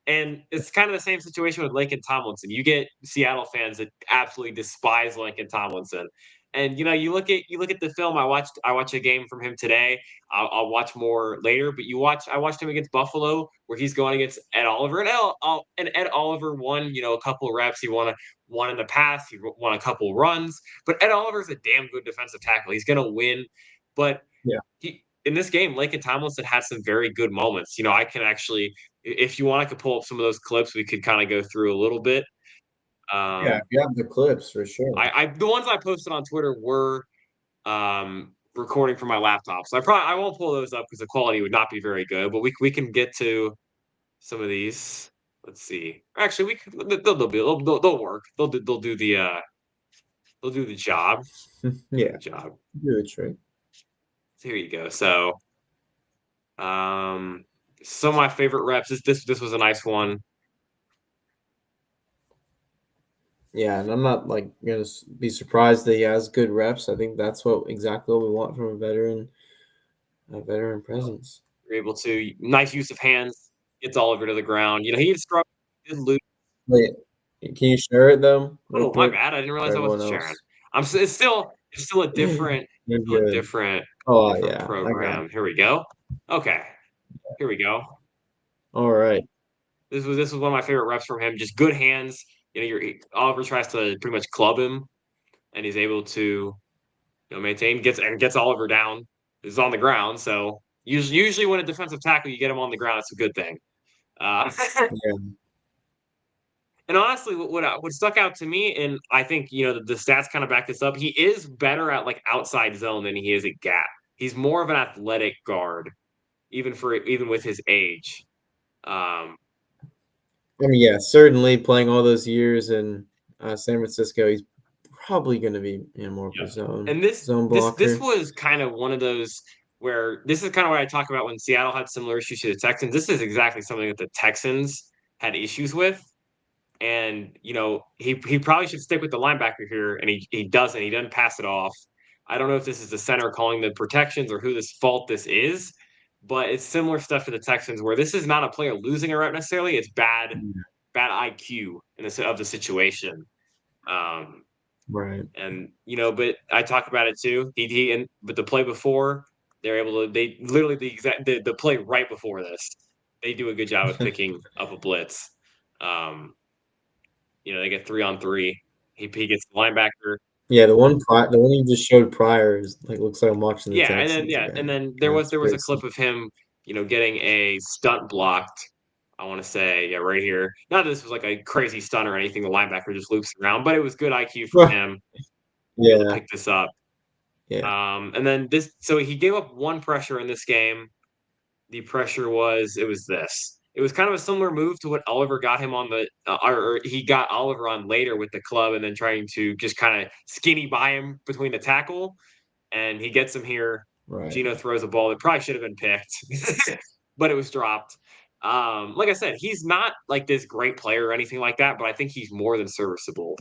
And it's kind of the same situation with Laken Tomlinson. You get Seattle fans that absolutely despise Laken Tomlinson. And you look at the film. I watched a game from him today. I'll watch more later. But I watched him against Buffalo, where he's going against Ed Oliver, and Ed Oliver won a couple of reps. He won in the past. He won a couple runs. But Ed Oliver's a damn good defensive tackle. He's gonna win. But yeah, he in this game, Laken Tomlinson had some very good moments. I can actually, if you want, I could pull up some of those clips. We could kind of go through a little bit. yeah. If Um, you have the clips for sure. the ones I posted on Twitter were recording from my laptop, so I won't pull those up because the quality would not be very good. But we can get to some of these. Let's see. Actually, we could, they'll work. They'll do the job. Do Yeah, the job. do a trick. So here you go. So some of my favorite reps. This was a nice one. Yeah, and I'm not like gonna be surprised that he has good reps. I think that's what exactly what we want from a veteran presence. You're able to nice use of hands, gets Oliver to the ground. He had struggled, he did lose. Wait, can you share it though, real Oh, my quick bad. I didn't for realize I wasn't everyone sharing. else? It's still a You're good. different Oh different yeah, I got program. it. Here we go. Okay, here we go. All right. This was one of my favorite reps from him. Just good hands. Oliver tries to pretty much club him, and he's able to maintain gets Oliver down. He's on the ground, so usually when a defensive tackle you get him on the ground, it's a good thing. Uh, Yeah. And honestly, what stuck out to me, and I think the stats kind of back this up. He is better at like outside zone than he is at gap. He's more of an athletic guard, even with his age. Um, I mean, yeah, certainly playing all those years in San Francisco, he's probably going to be more of a yeah, and zone this blocker. was kind of one of those where this is kind of what I talk about when Seattle had similar issues to the Texans. This is exactly something that the Texans had issues with. And he probably should stick with the linebacker here, and he doesn't. He doesn't pass it off. I don't know if this is the center calling the protections or who this fault this is, but it's similar stuff to the Texans where this is not a player losing a rep necessarily. It's Yeah. bad IQ of the situation. Um, Right. and but I talk about it too. But the play before they're able to they literally the play right before this, they do a good job of picking up a blitz. Um, they get 3-on-3. He gets the linebacker. Yeah, the one you just showed prior is like looks like I'm watching the Texans And again. then That's there was a great clip stuff. of him, getting a stunt blocked. I want to say, yeah, right here. Not that this was like a crazy stunt or anything. The linebacker just loops around, but it was good IQ from him, able to Yeah, pick this up. yeah, And then so he gave up one pressure in this game. The pressure was it was this. It was kind of a similar move to what Oliver got him on or he got Oliver on later with the club, and then trying to just kind of skinny by him between the tackle, and he gets him here. right. Gino throws a ball that probably should have been picked, but it was dropped. Like I said, he's not like this great player or anything like that, but I think he's more than serviceable.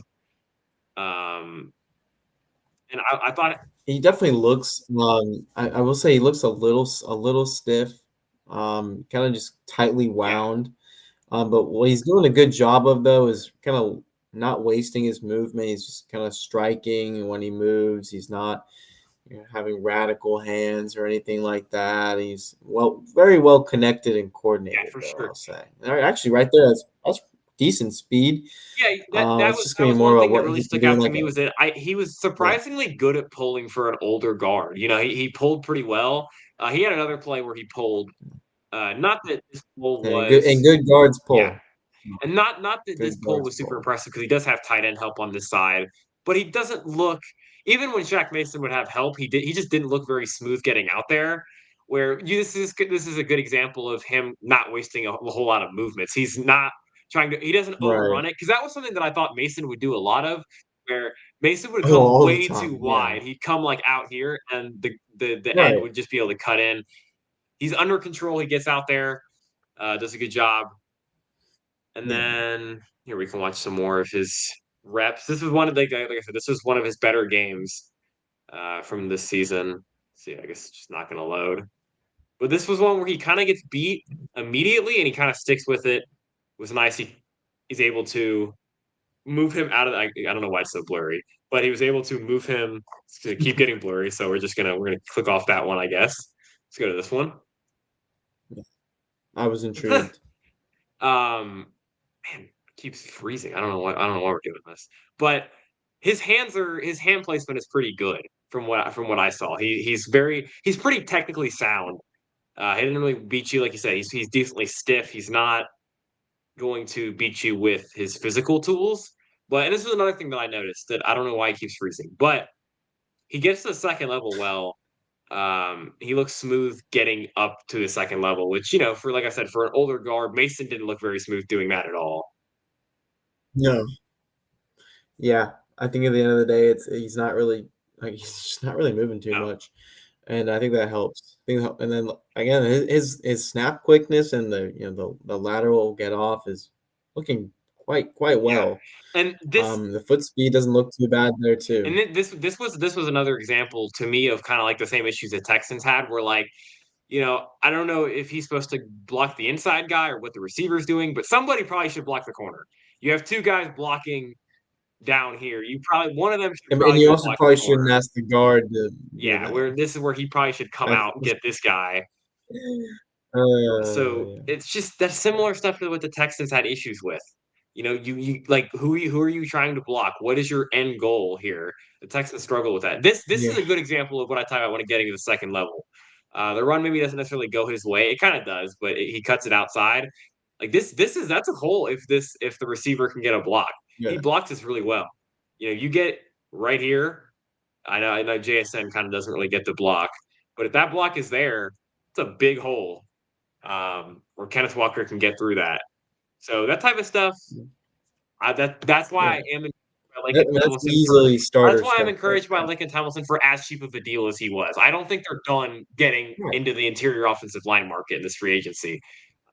Um, and I thought, He definitely looks. I will say he looks a little stiff. Kind of just tightly yeah, wound. But what he's doing a good job of though is kind of not wasting his movement. He's just kind of striking, and when he moves, he's not having radical hands or anything like that. He's very well connected and yeah, coordinated, for though. sure. I'll say. All right, actually, right there, that's decent speed. Yeah, that It's was just gonna be more one about thing that what really he can stuck do in out to like me a was that he was yeah. surprisingly good at pulling for an older guard. You know, he pulled pretty well. He had another play where he pulled. Not that this pull And was, good guards yeah, pull. and not that this Good pull guards was super pull. impressive because he does have tight end help on this side, but he doesn't look. Even when Shaq Mason would have help, he just didn't look very smooth getting out there. Where this is a good example of him not wasting a whole lot of movements. He's not trying to. He doesn't Right. overrun it because that was something that I thought Mason would do a lot of. Where Mason would Oh, come all the way too time. Yeah. wide. He'd come like out here, and the end Right. would just be able to cut in. He's under control. He gets out there, does a good job. And Yeah. then here we can watch some more of his reps. This was one of like I said, this was one of his better games from this season. Let's see, I guess it's just not going to load. But this was one where he kind of gets beat immediately, and he kind of sticks with it. It was nice. He's able to move him out of. I don't know why it's so blurry, but he was able to move him to keep getting blurry. So we're gonna click off that one, I guess. Let's go to this one. I was intrigued. Man, it keeps freezing. I don't know why we're doing this. But his hand placement is pretty good from what I saw. He's pretty technically sound. He didn't really beat you like you said. He's decently stiff. He's not going to beat you with his physical tools. But and this is another thing that I noticed that I don't know why he keeps freezing, but he gets to the second level well. He looks smooth getting up to the second level, which for like I said, for an older guard, Mason didn't look very smooth doing that at all. No. Yeah. I think at the end of the day, he's not really like he's just not really moving too No, much. And I think that helps. And then again, his snap quickness and the lateral get off is looking quite yeah, well. and this The foot speed doesn't look too bad there too. this was another example to me of kind of like the same issues that Texans had, where like I don't know if he's supposed to block the inside guy or what the receiver's doing, but somebody probably should block the corner. You have two guys blocking down here. You probably one of them should And probably you go also block the probably shouldn't corner. ask the guard to do Yeah, that. where this is where he probably should come That's out and get this guy. So yeah. it's just that's similar stuff to what the Texans had issues with. You like who are you trying to block? What is your end goal here? The Texans struggle with that. This is Yeah. a good example of what I talk about when getting to the second level. The run maybe doesn't necessarily go his way. It kind of does, but he cuts it outside. Like this is that's a hole if the receiver can get a block. He Yeah. blocks this really well. You get right here. I know JSN kind of doesn't really get the block, but if that block is there, it's a big hole where Kenneth Walker can get through that. So that type of stuff, that's why I Yeah. am encouraged by Lincoln That's Tomlinson for. easily That's starter why I'm stuff right encouraged by there. Lincoln Tomlinson for as cheap of a deal as he was. I don't think they're done getting Right. into the interior offensive line market in this free agency.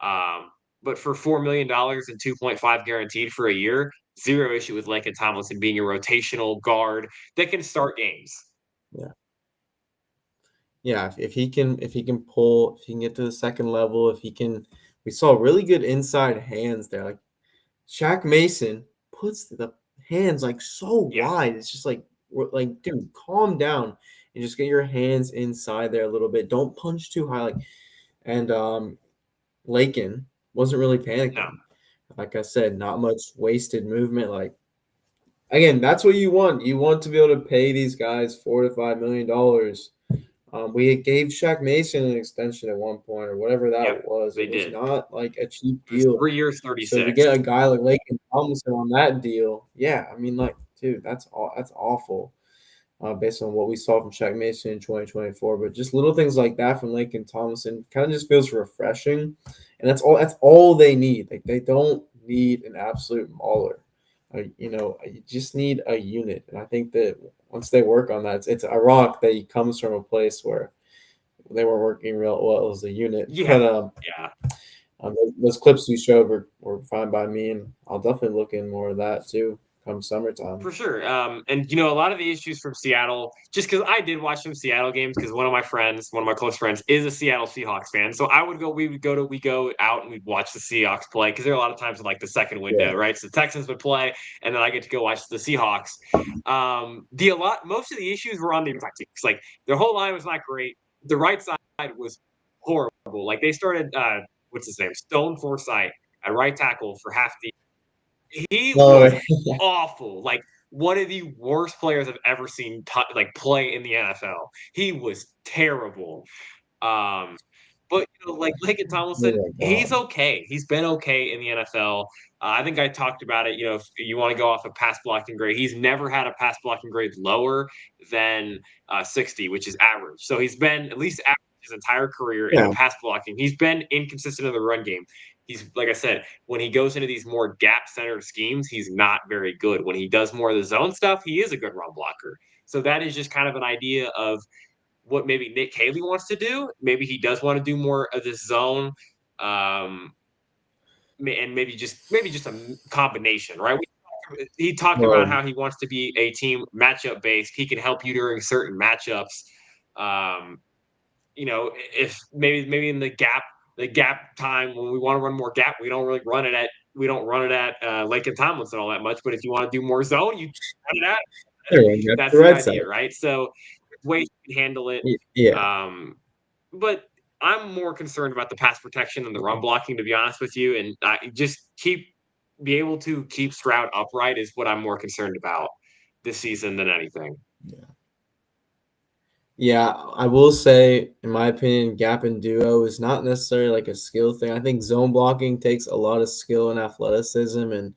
Um, but for $4 million and 2.5 guaranteed for a year, zero issue with Lincoln Tomlinson being a rotational guard that can start games. Yeah. Yeah, if he can get to the second level, if he can we saw really good inside hands there. Like Shaq Mason puts the hands like so Yeah, wide. It's just like dude, calm down and just get your hands inside there a little bit. Don't punch too high. And Lakin wasn't really no, panicking. Like I said, not much wasted movement. Like again, that's what you want. You want to be able to pay these guys $4 to $5 million. We gave Shaq Mason an extension at one point, or whatever yep, that was. they It was did. not like a cheap It was deal. 3 years, So to 36. get a guy like Lakin Tomlinson on that deal, yeah, I mean, like, dude, that's awful. Based on what we saw from Shaq Mason in 2024, but just little things like that from Lakin Tomlinson kind of just feels refreshing, and That's all they need. Like they don't need an absolute mauler. You just need a unit, and I think that once they work on that, it's ironic that he comes from a place where they weren't working real well as a unit. Yeah, But yeah. those clips you showed were fine by me, and I'll definitely look in more of that too come summertime. For sure. And a lot of the issues from Seattle, just because I did watch some Seattle games, because one of my close friends, is a Seattle Seahawks fan. So we go out and we'd watch the Seahawks play because there are a lot of times in like the second window, Yeah, right? So the Texans would play, and then I get to go watch the Seahawks. Most of the issues were on the defense teams. Like their whole line was not great. The right side was horrible. Like they started, what's his name, Stone Forsythe at right tackle for half the he Oh, was awful. Like one of the worst players I've ever seen like play in the NFL. He was terrible. Um, but like Laken Tomlinson, oh my he's god. okay. He's been okay in the NFL. I think I talked about it. If you want to go off a pass blocking grade, he's never had a pass blocking grade lower than 60, which is average. So he's been at least average his entire career in the Yeah. pass blocking. He's been inconsistent in the run game. He's like I said, when he goes into these more gap centered schemes, he's not very good. When he does more of the zone stuff, he is a good run blocker. So that is just kind of an idea of what maybe Nick Haley wants to do. Maybe he does want to do more of this zone, um, and maybe just a combination, right? He talked about Well, how he wants to be a team matchup based. He can help you during certain matchups. Um, if maybe in the gap time when we want to run more gap, we don't run it at Lake and Tomlinson all that much. But if you want to do more zone, you run it at. there we go. The That's the right side. idea, right? So there's ways you can handle it. Yeah. But I'm more concerned about the pass protection than the run blocking, to be honest with you. And just be able to keep Stroud upright is what I'm more concerned about this season than anything. Yeah, I will say, in my opinion, gap and duo is not necessarily like a skill thing. I think zone blocking takes a lot of skill and athleticism, and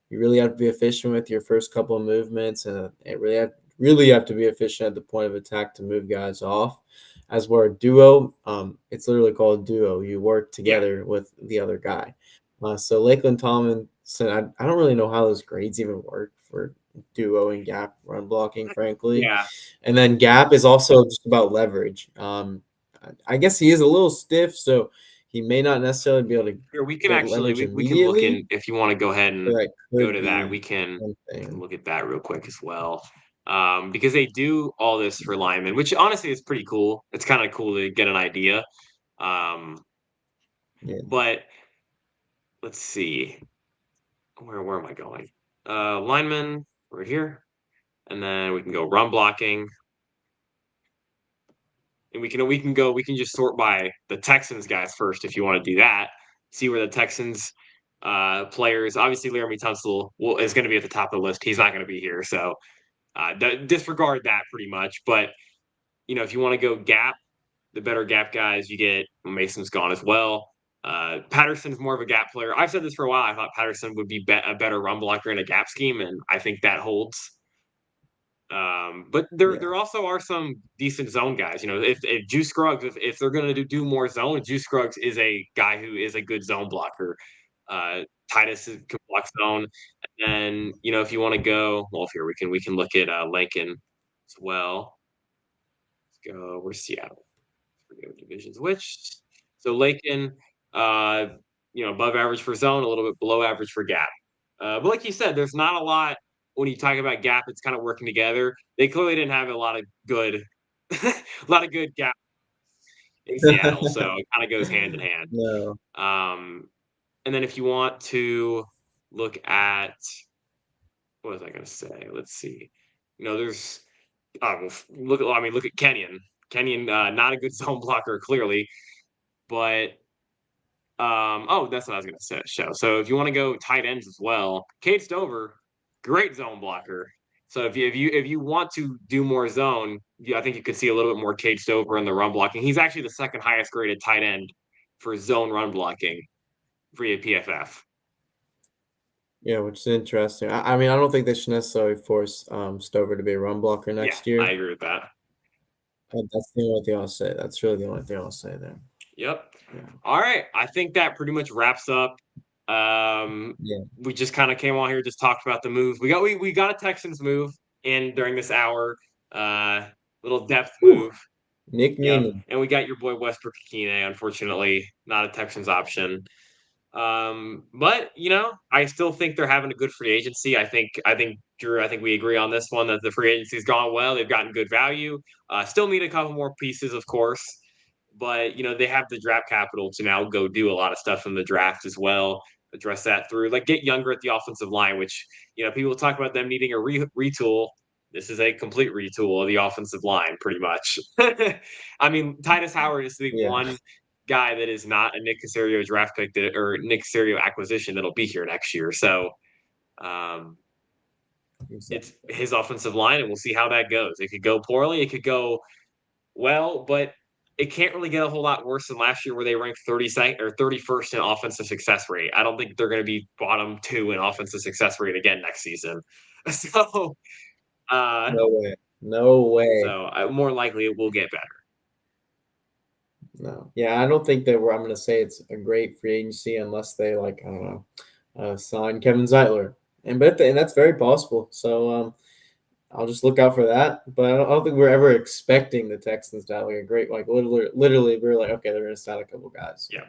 you really have to be efficient with your first couple of movements, and it really have to be efficient at the point of attack to move guys off. As where a duo, it's literally called duo. You work Yeah, together with the other guy. So Lakeland Tomlinson, I don't really know how those grades even work for duo and gap run blocking, frankly. yeah. And then gap is also just about leverage. I guess he is a little stiff, so he may not necessarily be able to Here we can get actually leverage we can look in immediately, if you want to go ahead so and that go could to that. be We can something. look at that real quick as well. Because they do all this for linemen, which honestly is pretty cool. It's kind of cool to get an idea. Um, Yeah. but let's see. Where am I going? Linemen, we're here. And then we can go run blocking. And we can just sort by the Texans guys first if you want to do that. See where the Texans players. Obviously, Laramie Tunsil is going to be at the top of the list. He's not going to be here, so disregard that pretty much. But if you want to go gap, the better gap guys you get. Mason's gone as well. Patterson's more of a gap player. I've said this for a while. I thought Patterson would be a better run blocker in a gap scheme, and I think that holds. But Yeah. there also are some decent zone guys. If Juice Scruggs, if they're going to do more zone, Juice Scruggs is a guy who is a good zone blocker. Uh, can block zone, and if you want to go, well, here we can look at Lincoln as well. Let's go. Where's Seattle? Forget divisions. Which so Lakin, uh, above average for zone, a little bit below average for gap. But like you said, there's not a lot when you talk about gap. It's kind of working together. They clearly didn't have a lot of good, a lot of good gap in Seattle, so it kind of goes hand in hand. No. Um, and then if you want to look at what was I going to say? Let's see. There's look at Kenyon. Kenyon, not a good zone blocker, clearly, but oh, that's what I was gonna say. Show. So if you want to go tight ends as well, Cade Stover, great zone blocker. So if you want to do more zone, I think you could see a little bit more Cade Stover in the run blocking. He's actually the second highest graded tight end for zone run blocking via PFF. Yeah, which is interesting. I mean, I don't think they should necessarily force Stover to be a run blocker Yeah, next I year. agree with that. That's the only thing I'll say. That's really the only thing I'll say there. Yep. Yeah. All right. I think that pretty much wraps up. Yeah. We just kind of came on here, just talked about the move. We got a Texans move in during this hour. Uh, little depth Whew. move. Nick Yep. Neiman. And we got your boy Westbrook Akine, unfortunately, not a Texans option. But I still think they're having a good free agency. I think Drew, I think we agree on this one that the free agency's gone well. They've gotten good value. Still need a couple more pieces, of course, but they have the draft capital to now go do a lot of stuff in the draft as well. Address that through like get younger at the offensive line, which people talk about them needing a retool. This is a complete retool of the offensive line, pretty much. I mean, Titus Howard is the Yeah. one guy that is not a Nick Caserio draft pick or Nick Caserio acquisition that'll be here next year. So Um, it's Exactly. his offensive line, and we'll see how that goes. It could go poorly, it could go well, but it can't really get a whole lot worse than last year where they ranked 32nd or 31st in offensive success rate. I don't think they're going to be bottom 2 in offensive success rate again next season. So, uh, No way. No way. more likely it will get better. No. Yeah, I don't think that I'm going to say it's a great free agency unless they like I don't know, sign Kevin Zeitler, and that's very possible. So I'll just look out for that. But I don't think we're ever expecting the Texans to have like a great like literally we're like okay they're going to sign a couple guys, Yeah.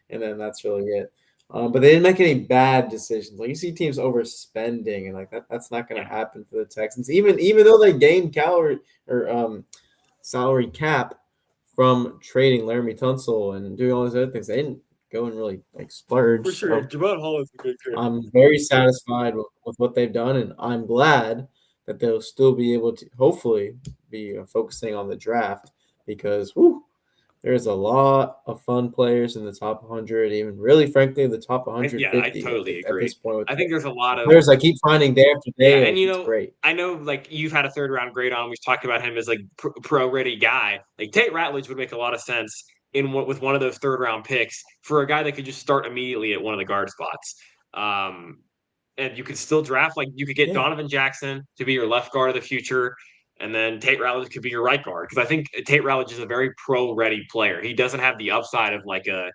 and then that's really it. But they didn't make any bad decisions. Like you see teams overspending, and like that's not going to happen for the Texans. Even though they gained calorie or salary cap from trading Laramie Tunsil and doing all these other things, they didn't go and really like For splurge. sure. So Javon Hall is a good trade. I'm very satisfied with what they've done, and I'm glad that they'll still be able to hopefully be focusing on the draft because whew, there's a lot of fun players in the top 100, even really, frankly, the top I 150 totally at agree. this point. With I think there's a lot the of players I keep finding day after yeah, day, and like it's great. I know like you've had a third round grade on. We've talked about him as like pro ready guy. Like Tate Ratledge would make a lot of sense with one of those third round picks for a guy that could just start immediately at one of the guard spots. Um, and you could still draft like you could get Yeah, Donovan Jackson to be your left guard of the future, and then Tate Ratledge could be your right guard because I think Tate Ratledge is a very pro ready player. He doesn't have the upside of like a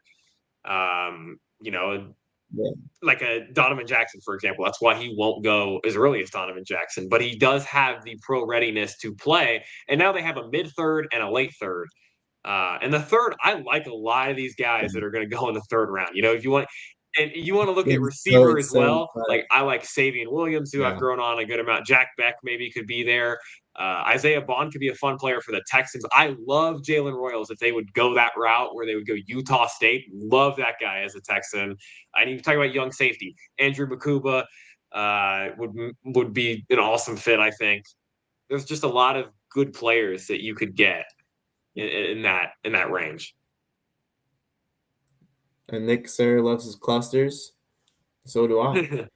you know yeah, like a Donovan Jackson, for example. That's why he won't go as early as Donovan Jackson, but he does have the pro readiness to play. And now they have a mid third and a late third. And the third, I like a lot of these guys that are going to go in the third round. You know, if you want, and you want to look at receiver as it's so well. exciting. Like I like Savion Williams, who I've Yeah. grown on a good amount. Jack Beck maybe could be there. Isaiah Bond could be a fun player for the Texans. I love Jalen Royals if they would go that route where they would go Utah State. Love that guy as a Texan. I need to talk about young safety. Andrew Makuba would be an awesome fit. I think there's just a lot of good players that you could get in that range. And Nick Sir loves his clusters. So do I.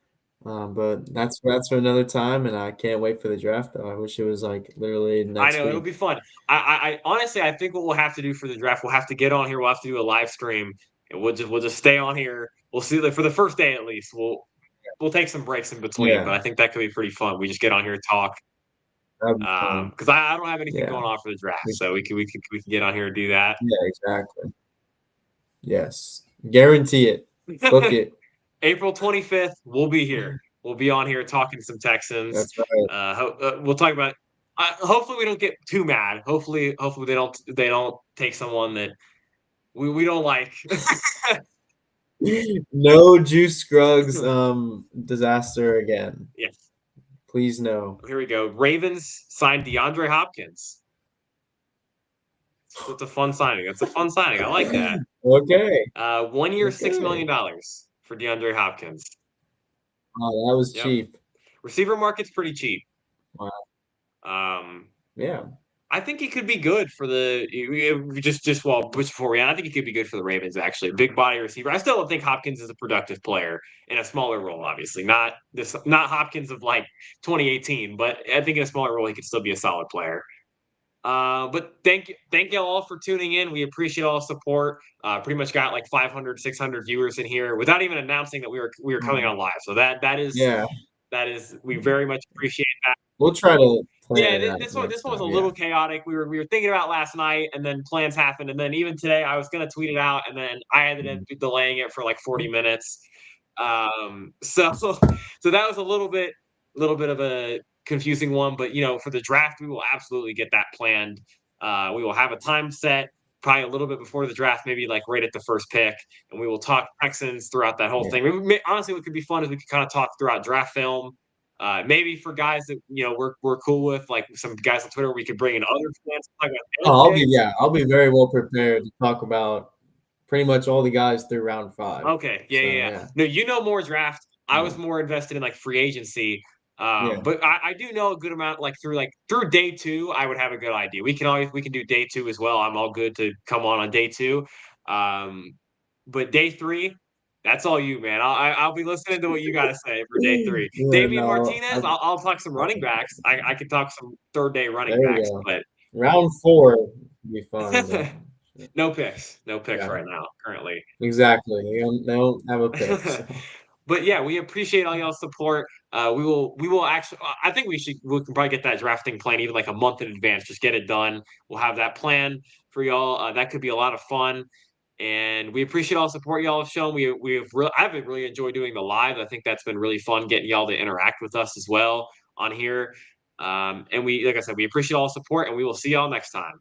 But that's for another time, and I can't wait for the draft. Though I wish it was like literally I next know it'll be week. fun. I honestly I think what we'll have to do for the draft, we'll have to get on here. We'll have to do a live stream, and we'll just stay on here. We'll see like for the first day at least. We'll take some breaks in between, but Yeah, I think that could be pretty fun. We just get on here and talk. that'd be fun. Because I don't have anything Yeah, going on for the draft, we so we can get on here and do that. yeah, exactly. Yes, guarantee it. Book it. April 25th, we'll be here. We'll be on here talking some Texans. That's right. We'll talk about. Hopefully, we don't get too mad. Hopefully they don't take someone that we don't like. No Juice Scruggs disaster again. Yes. Please no. Here we go. Ravens signed DeAndre Hopkins. That's a fun signing. That's a fun signing. I like that. Okay. 1 year, $6 million Okay. for DeAndre Hopkins. Oh, that was Yep. cheap. Receiver market's pretty cheap. Wow. Um, Yeah. I think he could be good for the just well before we. I think he could be good for the Ravens. Actually, big body receiver. I still don't think Hopkins is a productive player in a smaller role. Obviously, not Hopkins of like 2018, but I think in a smaller role he could still be a solid player. But thank you all for tuning in. We appreciate all the support. Pretty much got like 500, 600 viewers in here without even announcing that we were coming on live. So Yeah. that is we very much appreciate that. We'll try to Yeah, plan that this next one was a time. Yeah. little chaotic. We were thinking about last night, and then plans happened, and then even today I was gonna tweet it out, and then I ended up Mhm. delaying it for like 40 minutes. So that was a little bit of a confusing one, but for the draft, we will absolutely get that planned. We will have a time set, probably a little bit before the draft, maybe like right at the first pick, and we will talk Texans throughout that whole Yeah. thing. Honestly, what could be fun is we could kind of talk throughout draft film. Maybe for guys that we're cool with, like some guys on Twitter, we could bring in other fans to talk about Oh, their picks. I'll be very well prepared to talk about pretty much all the guys through round 5. Okay, So yeah. yeah. No, more draft. I Yeah. was more invested in like free agency. Yeah. But I do know a good amount. Like through day 2, I would have a good idea. We can do day 2 as well. I'm all good to come on day 2. Um, but day 3, That's all you, man. I'll be listening to what you got to say for day 3. Yeah, Damian no, Martinez, I'll talk some running backs. I could talk some third day running there you backs, go. but Round 4 would be fine, but no picks yeah, right now currently. exactly. They don't have a pick, so But yeah, we appreciate all y'all's support. We will actually. I think we can probably get that drafting plan even like a month in advance. Just get it done. We'll have that plan for y'all. That could be a lot of fun. And we appreciate all the support y'all have shown. I've really enjoyed doing the live. I think that's been really fun getting y'all to interact with us as well on here. And like I said, we appreciate all the support, and we will see y'all next time.